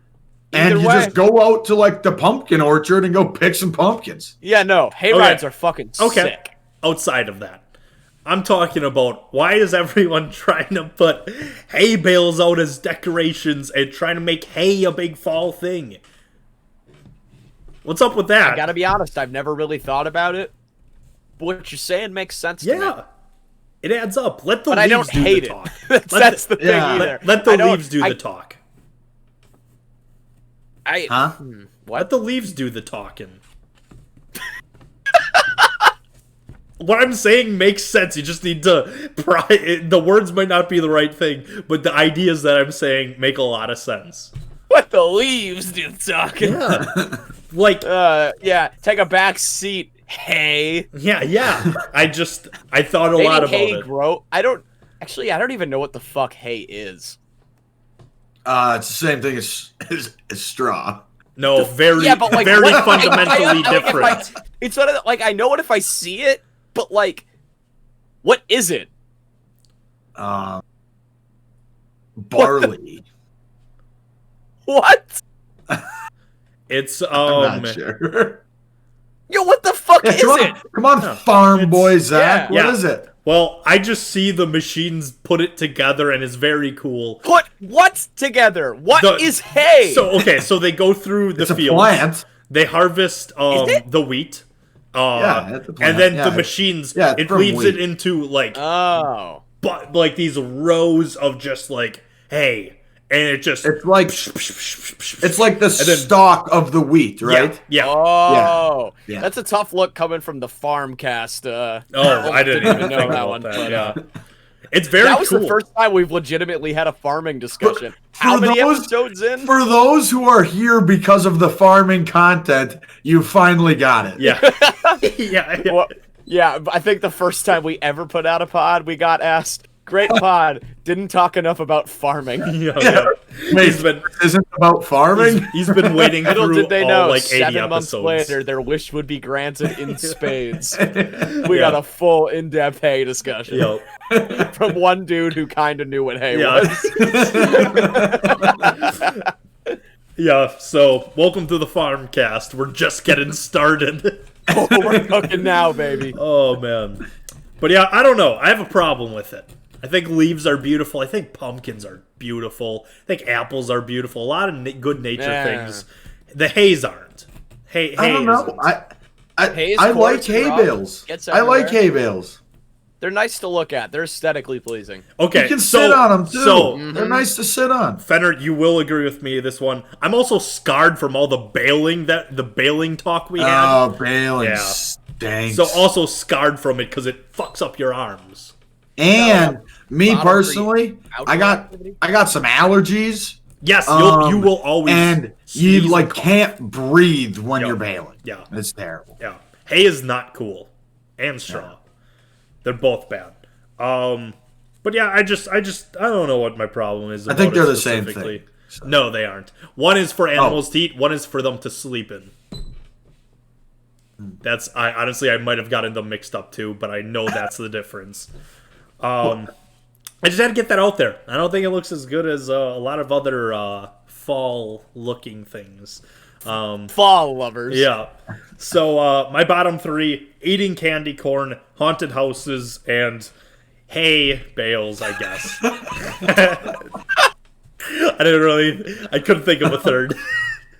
And Either you way. just go out to like the pumpkin orchard and go pick some pumpkins. Yeah, no, hayrides Okay. are fucking okay. sick. Outside of that, I'm talking about why is everyone trying to put hay bales out as decorations and trying to make hay a big fall thing? What's up with that? I gotta be honest, I've never really thought about it. But what you're saying makes sense to me. Yeah. It adds up. Let the But leaves I don't do hate the it. talk. That's the thing yeah. either. Let the I don't- leaves do I- the talk. Huh? Let the leaves do the talking. What I'm saying makes sense. You just need to the words might not be the right thing, but the ideas that I'm saying make a lot of sense. What the leaves do talking? Yeah. Like Yeah, take a back seat. Hey, yeah. I thought a maybe lot about hay it. grow. I don't even know what the fuck hay is. It's the same thing as straw. No, very Yeah, but like very what- fundamentally like, if different. it's sort of like I know it if I see it, but like, what is it? Barley. What? It's I'm not sure. Yo, what the fuck Yeah, is come it? on, come on, farm boy Zach. yeah. What is it? well, I just see the machines put it together and it's very cool. Put what together? What is The- hay? So they go through the It's a fields. plant. They harvest it? the wheat. Yeah, it's a plant. And then Yeah, the it's- machines yeah, it's it from leads wheat. it into like Oh. but like these rows of just like hay. And it just It's like the then- stalk of the wheat, right? Yeah. Oh. Yeah. That's a tough look coming from the farm cast. Oh, I didn't even know think that about one. that. But, Yeah. It's very that was cool. the first time we've legitimately had a farming discussion. For How many those- episodes in? For those who are here because of the farming content, you finally got it. Yeah. yeah. Well, yeah, I think the first time we ever put out a pod, we got asked, "Great pod, didn't talk enough about farming." Yeah, Yeah. Wait, He's been isn't about farming? he's been waiting Little through did they all know, like 80 7 months episodes. later, their wish would be granted in spades. We got a full in-depth hay discussion Yo. from one dude who kind of knew what hay Yeah. was. Yeah, so welcome to the farm cast. We're just getting started. Oh, we're cooking now, baby. Oh man. But yeah, I don't know. I have a problem with it. I think leaves are beautiful. I think pumpkins are beautiful. I think apples are beautiful. A lot of good nature things. The hays aren't. Hay I don't know. Hay's I like quartz hay rock bales. gets I like everywhere. hay bales. They're nice to look at. They're aesthetically pleasing. Okay, You can sit on them too. So They're nice to sit on. Fenner, you will agree with me this one. I'm also scarred from all the baling talk we had. Oh, baling Yeah. stinks. So also scarred from it because it fucks up your arms. And me Bottom personally, outdoor I got activity? some allergies. Yes, you will always and sneeze you like and cough. can't breathe when Yep. you're baling. Yeah. It's terrible. Yeah, hay is not cool, and straw. They're both bad. But yeah, I don't know what my problem is. I think about they're it the same specifically. thing. No, they aren't. One is for animals to eat. One is for them to sleep in. I honestly might have gotten them mixed up too, but I know that's the difference. I just had to get that out there. I don't think it looks as good as a lot of other fall-looking things. Fall lovers. Yeah. So my bottom three: eating candy corn, haunted houses, and hay bales. I guess. I couldn't think of a third.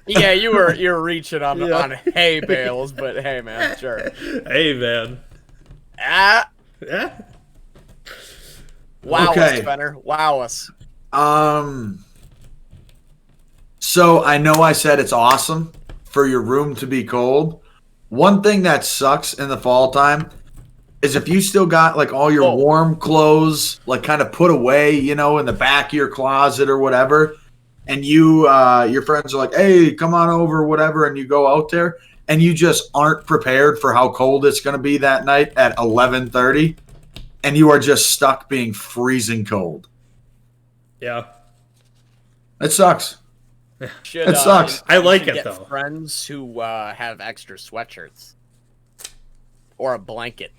Yeah, you're reaching on hay bales, but hey, man, sure. Hey, man. Ah, Yeah. wow Okay. us, Fenner. Wow us. So I know I said it's awesome for your room to be cold. One thing that sucks in the fall time is if you still got like all your warm clothes like kind of put away, in the back of your closet or whatever, and you your friends are like, "Hey, come on over," whatever, and you go out there and you just aren't prepared for how cold it's going to be that night at 11:30, and you are just stuck being freezing cold. Yeah. It sucks. Should, It sucks. I like should it, get though. Friends who have extra sweatshirts or a blanket.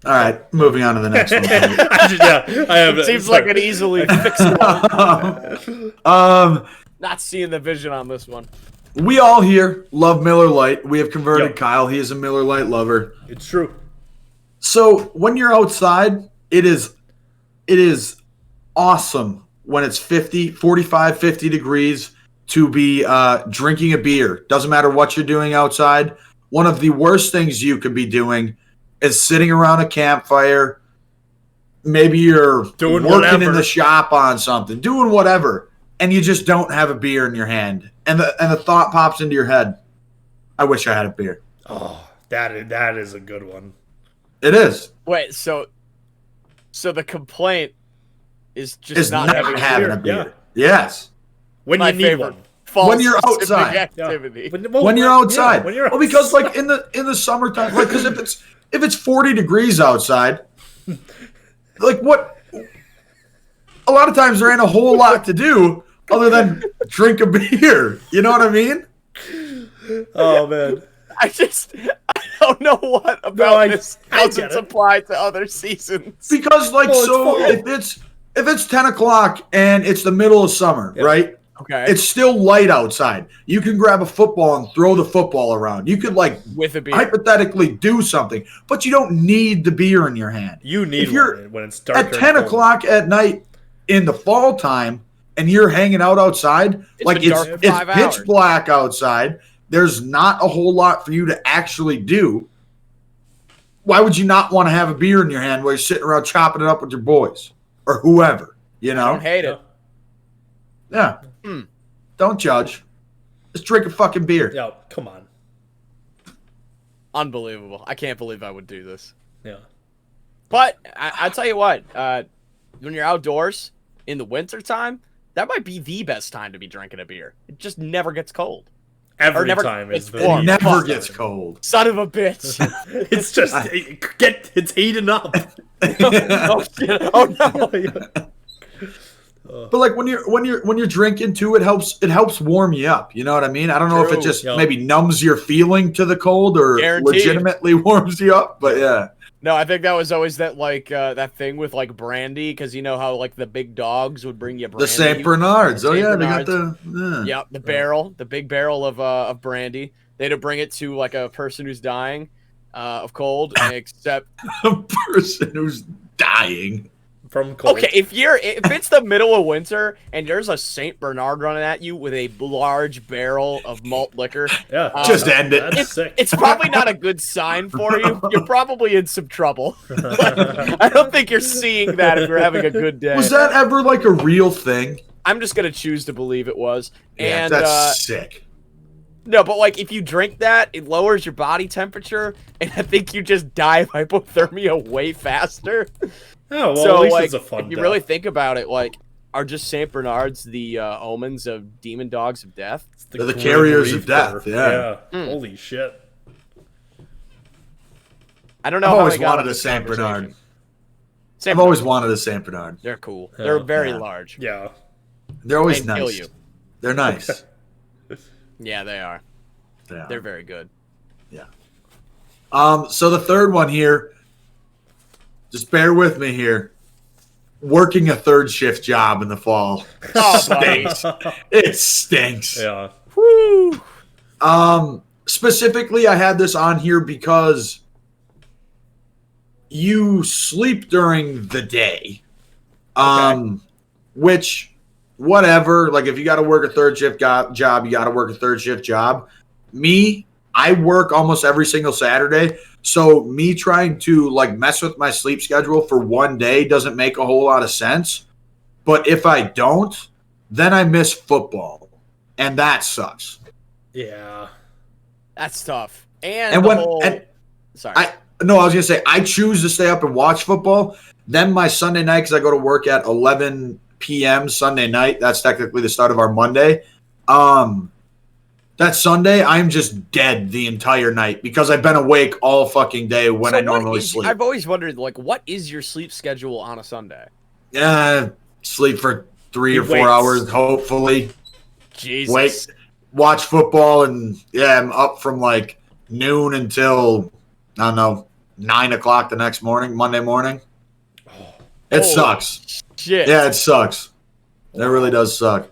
All right, moving on to the next one. I have. Seems like an easily fixable. Not seeing the vision on this one. We all here love Miller Lite. We have converted Yep. Kyle. He is a Miller Lite lover. It's true. So when you're outside, it is awesome when it's 45, 50 degrees to be drinking a beer. Doesn't matter what you're doing outside. One of the worst things you could be doing is sitting around a campfire. Maybe you're Doing working whatever. in the shop on something, doing whatever, and you just don't have a beer in your hand. And the thought pops into your head, I wish I had a beer. Oh, that is a good one. It is. Wait, so the complaint is just It's not having a beer. Yeah. Yes. When My you need favorite. one. Fall When you're specific outside. activity. When you're outside. when you're Well, because like in the summertime, like because if it's 40 degrees outside, like what? A lot of times there ain't a whole lot to do other than drink a beer. You know what I mean? Oh man. I don't know what about this I doesn't get it. apply to other seasons. Because like Well, it's so fall. if it's 10 o'clock and it's the middle of summer, right? Okay. It's still light outside. You can grab a football and throw the football around. You could like with a beer. hypothetically do something, but you don't need the beer in your hand. You need If you're one when it's dark. At 10 o'clock at night in the fall time and you're hanging out outside, like been dark for it's 5 hours. pitch black outside. There's not a whole lot for you to actually do. Why would you not want to have a beer in your hand while you're sitting around chopping it up with your boys or whoever, you I know? don't hate it. Yeah. Don't judge. Just drink a fucking beer. Yeah, come on. Unbelievable. I can't believe I would do this. Yeah. But I tell you what, when you're outdoors in the wintertime, that might be the best time to be drinking a beer. It just never gets cold. Every never- time it's is warm. It the never Fuck. gets cold. Son of a bitch. It's just it's heating up. Oh, shit. Oh, no. But like when you're drinking too, it helps warm you up. You know what I mean? I don't know if it just maybe numbs your feeling to the cold or legitimately warms you up. But yeah. No, I think that was always that that thing with like brandy, because you know how like the big dogs would bring you brandy. The Saint Bernards. Oh yeah, they got the big barrel of brandy. They'd bring it to like a person who's dying of cold, except a person who's dying from cold. Okay, if it's the middle of winter and there's a Saint Bernard running at you with a large barrel of malt liquor, just end it. It's probably not a good sign for you. You're probably in some trouble. I don't think you're seeing that if you're having a good day. Was that ever like a real thing? I'm just gonna choose to believe it was. Yeah, and that's sick. No, but like if you drink that, it lowers your body temperature, and I think you just die of hypothermia way faster. Oh, well, so, at least like, it's a fun if you really think about it, like, are just Saint Bernards the omens of demon dogs of death? They're the carriers of death. Yeah. Holy shit. I don't know. I've always wanted a Saint Bernard. I've always wanted a Saint Bernard. They're cool. They're very large. Yeah. They're always nice. Kill you. They're nice. Yeah, they are. They're very good. Yeah. So the third one here, just bear with me here. Working a third shift job in the fall stinks. It stinks. Yeah. Woo. Specifically, I had this on here because you sleep during the day. Which, whatever. Like, if you got to work a third shift job, you got to work a third shift job. Me, I work almost every single Saturday. So me trying to like mess with my sleep schedule for one day doesn't make a whole lot of sense. But if I don't, then I miss football. And that sucks. Yeah. That's tough. Sorry. I was going to say, I choose to stay up and watch football. Then my Sunday night, because I go to work at 11 p.m. Sunday night. That's technically the start of our Monday. That Sunday, I'm just dead the entire night because I've been awake all fucking day when I normally sleep. I've always wondered, like, what is your sleep schedule on a Sunday? Sleep for 3 or 4 hours, hopefully. Jesus. Watch football, and I'm up from like noon until, I don't know, 9 o'clock the next morning, Monday morning. It sucks. Shit. Yeah, it sucks. It really does suck.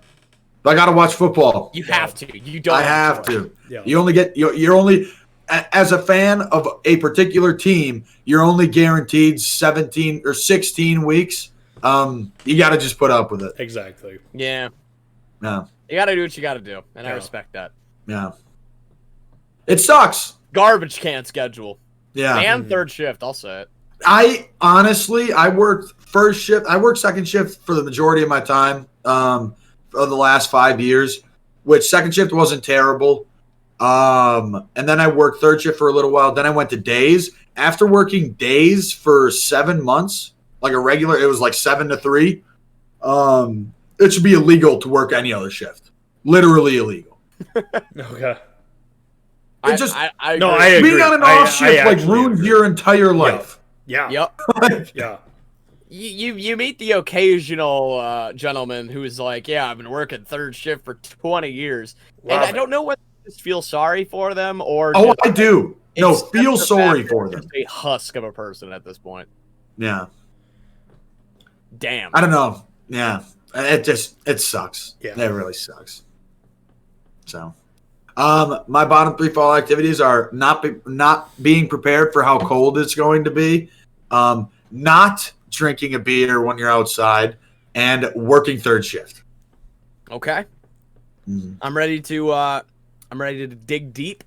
But I got to watch football. You have to. You don't. I have to. Yeah. You only get you're only as a fan of a particular team, you're only guaranteed 17 or 16 weeks. You got to just put up with it. Exactly. Yeah. Yeah. You got to do what you got to do, and I respect that. Yeah. It sucks. Garbage can schedule. Yeah. And third shift, I'll say it. I worked first shift. I worked second shift for the majority of my time. Of the last 5 years, which second shift wasn't terrible. And then I worked third shift for a little while. Then I went to days. After working days for 7 months, like a regular, it was like 7 to 3. It should be illegal to work any other shift. Literally illegal. Okay. It just I agree. Being on an off shift like ruins your entire life. Yeah. Yep. Yeah. You meet the occasional gentleman who's like, yeah, I've been working third shift for 20 years. And I don't know whether I just feel sorry for them or... Oh, I do. No, feel sorry for them. A husk of a person at this point. Yeah. Damn. I don't know. Yeah. It sucks. Yeah. It really sucks. So... my bottom 3 fall activities are not being prepared for how cold it's going to be, not drinking a beer when you're outside, and working third shift. Okay. Mm-hmm. I'm ready to dig deep,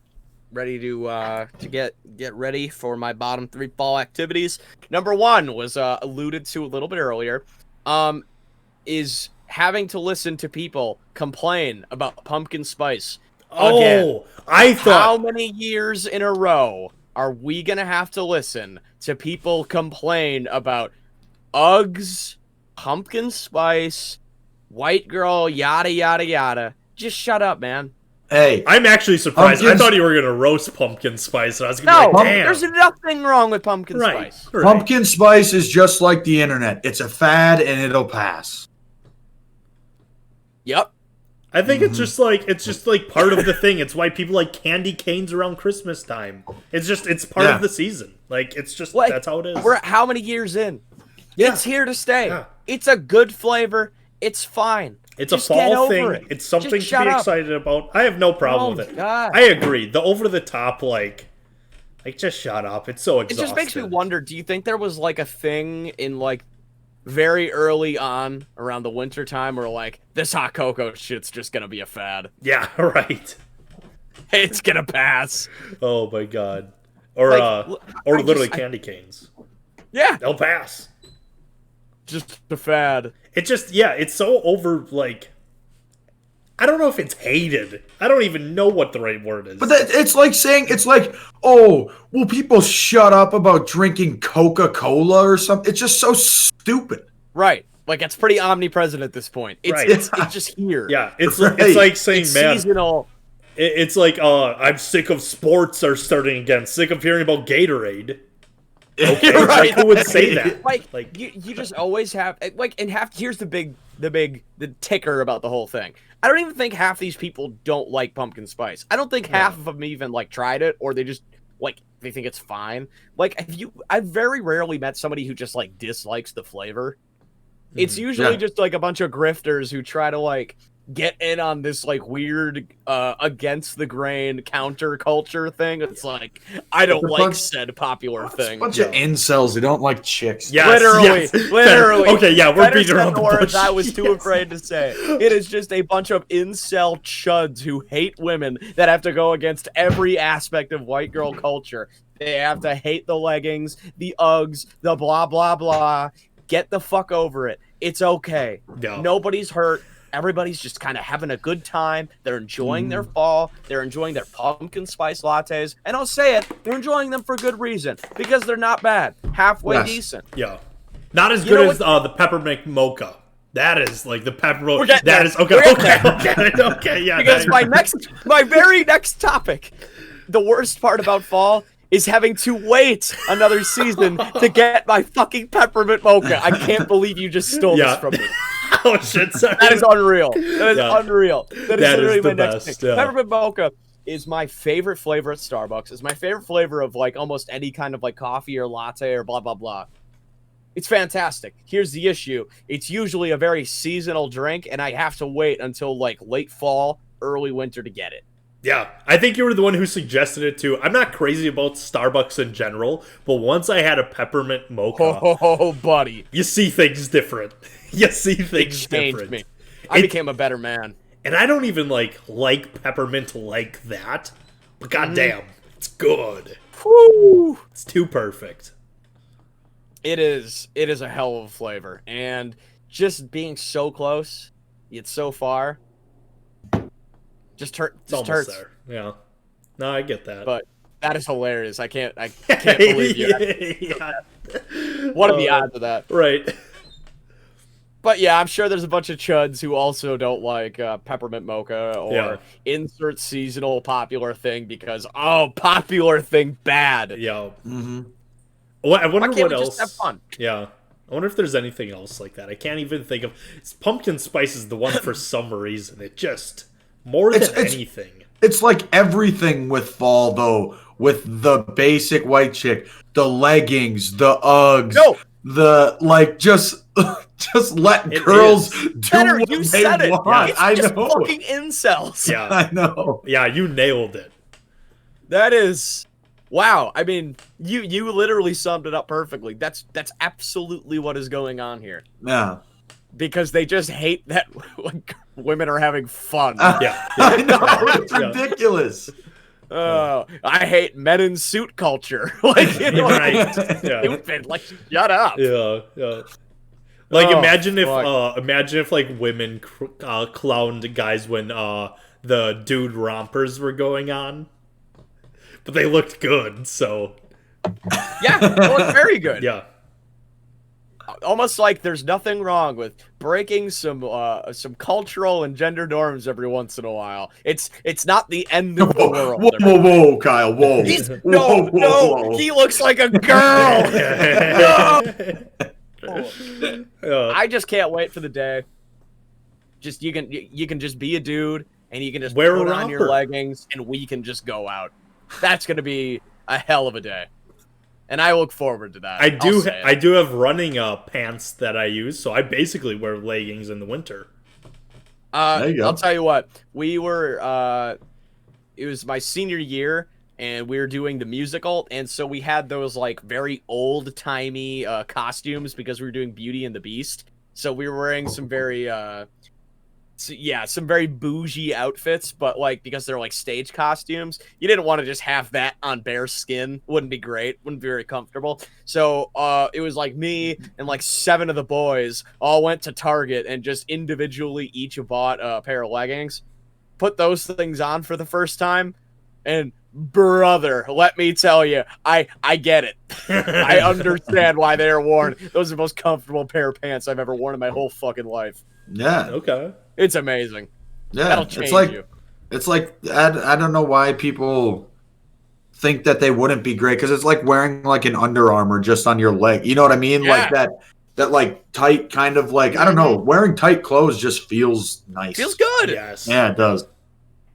ready to get ready for my bottom 3 fall activities. Number 1 was alluded to a little bit earlier, is having to listen to people complain about pumpkin spice. Again, I thought... How many years in a row are we going to have to listen to people complain about Uggs, pumpkin spice, white girl, yada, yada, yada? Just shut up, man. Hey. I'm actually surprised. I thought you were going to roast pumpkin spice, and I was going to be like, damn. There's nothing wrong with pumpkin spice. Right. Pumpkin spice is just like the internet. It's a fad, and it'll pass. Yep. I think it's just like part of the thing. It's why people like candy canes around Christmas time. It's part of the season. Like it's just like, that's how it is. We're how many years in? Yeah. It's here to stay. Yeah. It's a good flavor. It's fine. It's just a fall thing. it. It's something Just to be shut up. excited about. I have no problem with it. God. I agree. The over the top like just shut up. It's so exhausting. It just makes me wonder, do you think there was like a thing in like very early on around the winter time where like this hot cocoa shit's just gonna be a fad? Yeah, right. It's gonna pass. Oh my god. Or Like, literally candy canes. Yeah. They'll pass. Just a fad. It just it's so over like I don't know if it's hated. I don't even know what the right word is. But it's like saying, oh, will people shut up about drinking Coca-Cola or something? It's just so stupid. Right. Like, it's pretty omnipresent at this point. It's just here. Yeah, it's like saying, it's man, seasonal. It's like, I'm sick of sports are starting again. Sick of hearing about Gatorade. Okay, Right. like, who would say that? Like you just always have here's the ticker about the whole thing. I don't even think half these people don't like pumpkin spice. I don't think half of them even like tried it, or they just they think it's fine. Like I've very rarely met somebody who just like dislikes the flavor. It's usually just like a bunch of grifters who try to like get in on this like weird against the grain counterculture thing. It's like I don't like said popular thing. A bunch of incels who don't like chicks. Yes, literally. Okay, yeah, we're beating around the bush. I was too afraid to say. It is just a bunch of incel chuds who hate women that have to go against every aspect of white girl culture. They have to hate the leggings, the Uggs, the blah blah blah. Get the fuck over it. It's okay. No. Nobody's hurt. Everybody's just kind of having a good time. They're enjoying their fall. They're enjoying their pumpkin spice lattes. And I'll say it, they're enjoying them for good reason. Because they're not bad. Halfway decent. Yeah. Not as good as the peppermint mocha. That is like the peppermint. That is okay. Yeah. Because my very next topic, the worst part about fall is having to wait another season to get my fucking peppermint mocha. I can't believe you just stole this from me. Oh shit! Sorry. That is unreal. That is unreal. That is literally my best, next thing. Peppermint mocha is my favorite flavor at Starbucks. It's my favorite flavor of like almost any kind of like coffee or latte or blah blah blah. It's fantastic. Here's the issue. It's usually a very seasonal drink, and I have to wait until like late fall, early winter to get it. Yeah, I think you were the one who suggested it too. I'm not crazy about Starbucks in general, but once I had a peppermint mocha, oh buddy, you see things different. You see things different. Me. I became a better man. And I don't even like peppermint like that, but goddamn, it's good. Woo! It's too perfect. It is a hell of a flavor, and just being so close, yet so far. Just hurts. There. Yeah. No, I get that. But that is hilarious. I can't believe you. What are the odds of that? Right. But yeah, I'm sure there's a bunch of chuds who also don't like peppermint mocha or insert seasonal popular thing because popular thing bad. Yeah. Well, I wonder what else. Just have fun? Yeah. I wonder if there's anything else like that. I can't even think of. Pumpkin spice is the one for some reason. It just. More than anything. It's like everything with fall, though. With the basic white chick, the leggings, the Uggs, the just let girls do what you they said it. want. It's I just know. fucking incels. Yeah, I know. Yeah, you nailed it. That is, wow. I mean, you literally summed it up perfectly. That's absolutely what is going on here. Yeah. Because they just hate that like, women are having fun. I know, it's ridiculous. I hate men in suit culture. Like, stupid. Like, shut up. Yeah. Like, imagine if like women clowned guys when the dude rompers were going on, but they looked good. So yeah, they looked very good. Yeah. Almost like there's nothing wrong with breaking some cultural and gender norms every once in a while. It's not the end of the world. Whoa, Kyle, whoa. No, he looks like a girl. No! I just can't wait for the day Just you can just be a dude, and you can just Wear put a on your romper. leggings, and we can just go out. That's gonna be a hell of a day, and I look forward to that. I do I'll have running pants that I use, so I basically wear leggings in the winter. There you go. I'll tell you what. We were it was my senior year, and we were doing the musical, and so we had those like very old-timey costumes because we were doing Beauty and the Beast. So we were wearing some very some very bougie outfits, but like because they're like stage costumes, you didn't want to just have that on bare skin. Wouldn't be great. Wouldn't be very comfortable. So it was like me and like 7 of the boys all went to Target and just individually each bought a pair of leggings, put those things on for the first time, and brother, let me tell you, I get it. I understand why they're worn. Those are the most comfortable pair of pants I've ever worn in my whole fucking life. Yeah. Okay. It's amazing. Yeah. That'll change you. It's like I don't know why people think that they wouldn't be great, because it's like wearing like an Under Armour just on your leg. You know what I mean? Yeah. Like that like tight kind of like, I don't know, wearing tight clothes just feels nice. Feels good. Yes. Yeah, it does.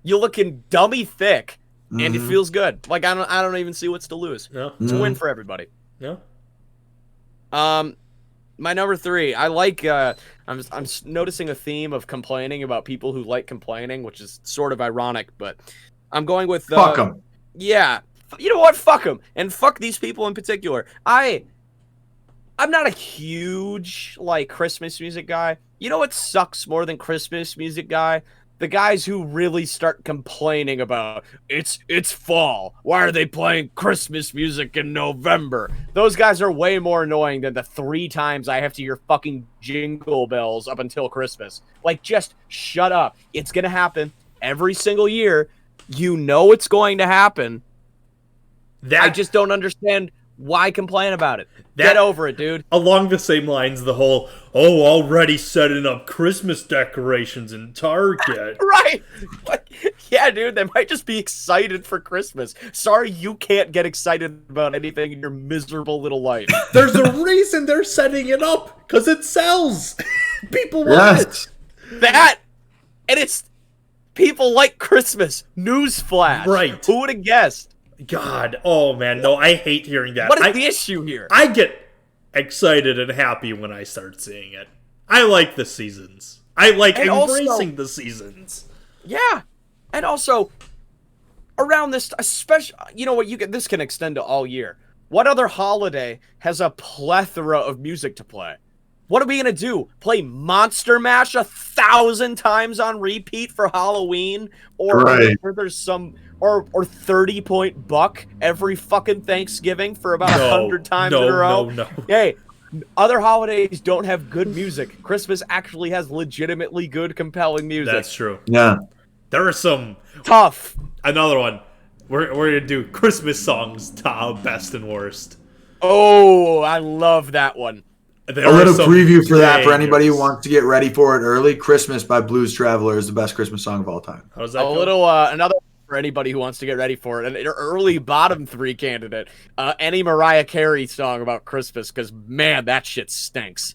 You're looking dummy thick, and it Mhm. feels good. Like I don't even see what's to lose. No. It's a win for everybody. No. My number 3, I like. I'm noticing a theme of complaining about people who like complaining, which is sort of ironic, but I'm going with Fuck them. Yeah, you know what? Fuck them, and fuck these people in particular. I'm not a huge like Christmas music guy. You know what sucks more than Christmas music guy? The guys who really start complaining about it's fall. Why are they playing Christmas music in November? Those guys are way more annoying than the 3 times I have to hear fucking jingle bells up until Christmas. Like, just shut up. It's gonna happen every single year. You know it's going to happen. I just don't understand why complain about it. Get over it, dude. Along the same lines, the whole, already setting up Christmas decorations in Target. Right. Yeah, dude, they might just be excited for Christmas. Sorry you can't get excited about anything in your miserable little life. There's a reason they're setting it up, because it sells. People want it. That, and it's, people like Christmas. Newsflash. Right. Who would have guessed? God, oh man, no, I hate hearing that. What is the issue here? I get excited and happy when I start seeing it. I like the seasons. I like embracing the seasons. Yeah. And also, around this, especially, you know what, this can extend to all year. What other holiday has a plethora of music to play? What are we going to do? Play Monster Mash 1,000 times on repeat for Halloween? Or there's some... Or 30-point buck every fucking Thanksgiving for about 100 times in a row? No. Hey, other holidays don't have good music. Christmas actually has legitimately good, compelling music. That's true. Yeah. There are some... Tough. Another one. We're going to do Christmas songs, top best and worst. Oh, I love that one. A little preview for that for anybody who wants to get ready for it early. Christmas by Blues Traveler is the best Christmas song of all time. How does that go? Another for anybody who wants to get ready for it. An early bottom 3 candidate. Any Mariah Carey song about Christmas, because, man, that shit stinks.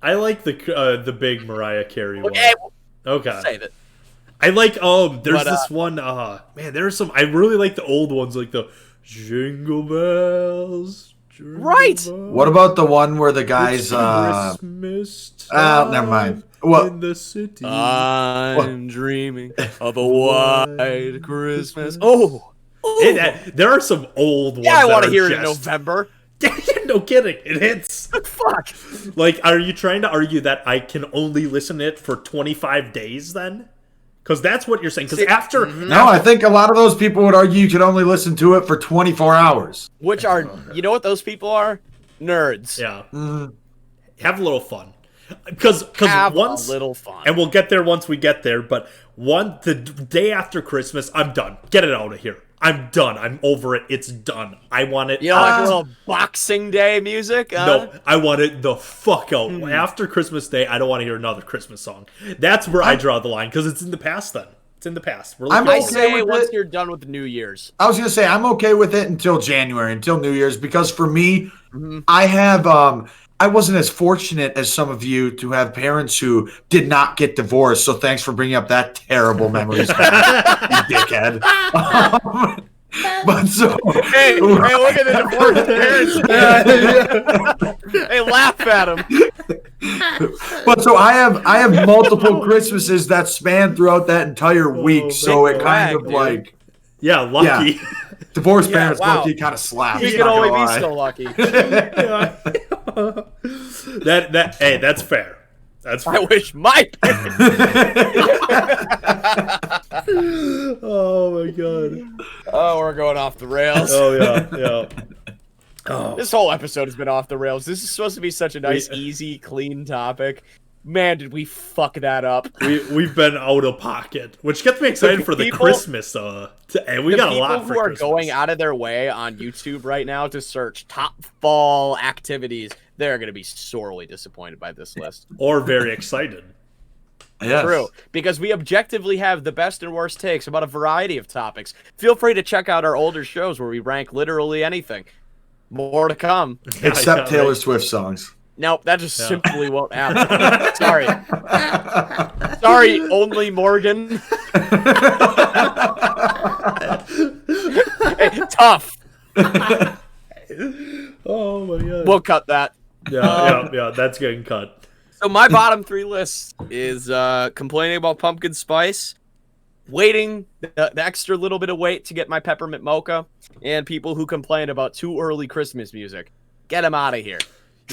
I like the big Mariah Carey one. Okay. Save it. I like, there's this one, man, there's some, I really like the old ones, like the Jingle Bells. Right. What about the one where the guys, Christmas never mind. What? in the city. I'm dreaming of a white Christmas. Oh, There are some old ones. yeah, I want to hear it just... in November. No kidding, it hits. Fuck. Like, are you trying to argue that I can only listen to it for 25 days then? Because that's what you're saying. Because after... No, I think a lot of those people would argue you could only listen to it for 24 hours. Which are, you know what those people are? Nerds. Yeah. Have a little fun. Because once... a little fun. And we'll get there once we get there, but the day after Christmas, I'm done. Get it out of here. I'm done. I'm over it. It's done. I want it. You know, like a little Boxing Day music? No, I want it the fuck out. After Christmas Day, I don't want to hear another Christmas song. That's where I draw the line, because it's in the past then. It's in the past. I say once you're done with the New Year's. I was going to say, I'm okay with it until January, until New Year's, because for me, I have I wasn't as fortunate as some of you to have parents who did not get divorced. So thanks for bringing up that terrible memories, you dickhead. But so, hey, look at the divorced parents. Hey, laugh at them. But so I have multiple Christmases that span throughout that entire week. So it kind of like, lucky. Yeah. Divorced parents, wow. lucky kind of slaps. You can only be so lucky. Hey, that's fair. That's fair. I wish my Oh my god. Oh, we're going off the rails. Oh yeah. Oh. This whole episode has been off the rails. This is supposed to be such a nice, easy, clean topic. Man, did we fuck that up. We've been out of pocket, which gets me excited for the Christmas. We got a lot for people who are Christmas. going out of their way on YouTube right now to search top fall activities, they're going to be sorely disappointed by this list. Or very excited. Yes. True, because we objectively have the best and worst takes about a variety of topics. Feel free to check out our older shows where we rank literally anything. More to come. Except Taylor Swift songs. Nope, that just simply won't happen. Sorry. Sorry, only Morgan. Hey, tough. Oh my god. We'll cut that. Yeah, that's getting cut. So my bottom 3 list is complaining about pumpkin spice, waiting the extra little bit of wait to get my peppermint mocha, and people who complain about too early Christmas music. Get them out of here.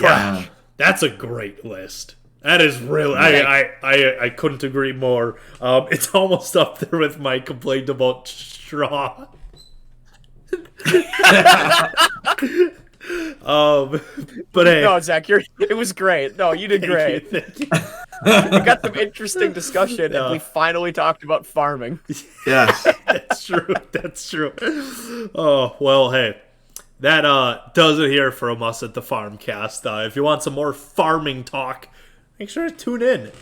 Yeah, that's a great list. That is really, I couldn't agree more. It's almost up there with my complaint about straw. But hey, no, Zach, it was great. No, you did great. Thank you. We got some interesting discussion, and we finally talked about farming. Yes, that's true. That's true. Oh well, hey. That does it here from us at the Farmcast. If you want some more farming talk, make sure to tune in.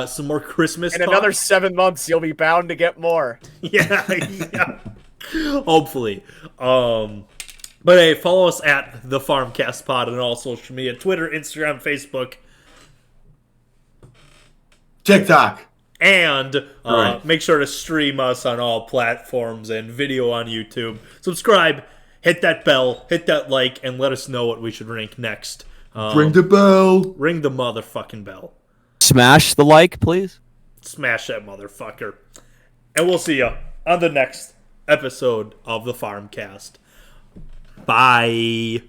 Some more Christmas In talk. another 7 months, you'll be bound to get more. Yeah. Hopefully. But hey, follow us at the Farmcast Pod on all social media: Twitter, Instagram, Facebook, TikTok. And make sure to stream us on all platforms and video on YouTube. Subscribe. Hit that bell, hit that like, and let us know what we should rank next. Ring the bell. Ring the motherfucking bell. Smash the like, please. Smash that motherfucker. And we'll see you on the next episode of the Farmcast. Bye.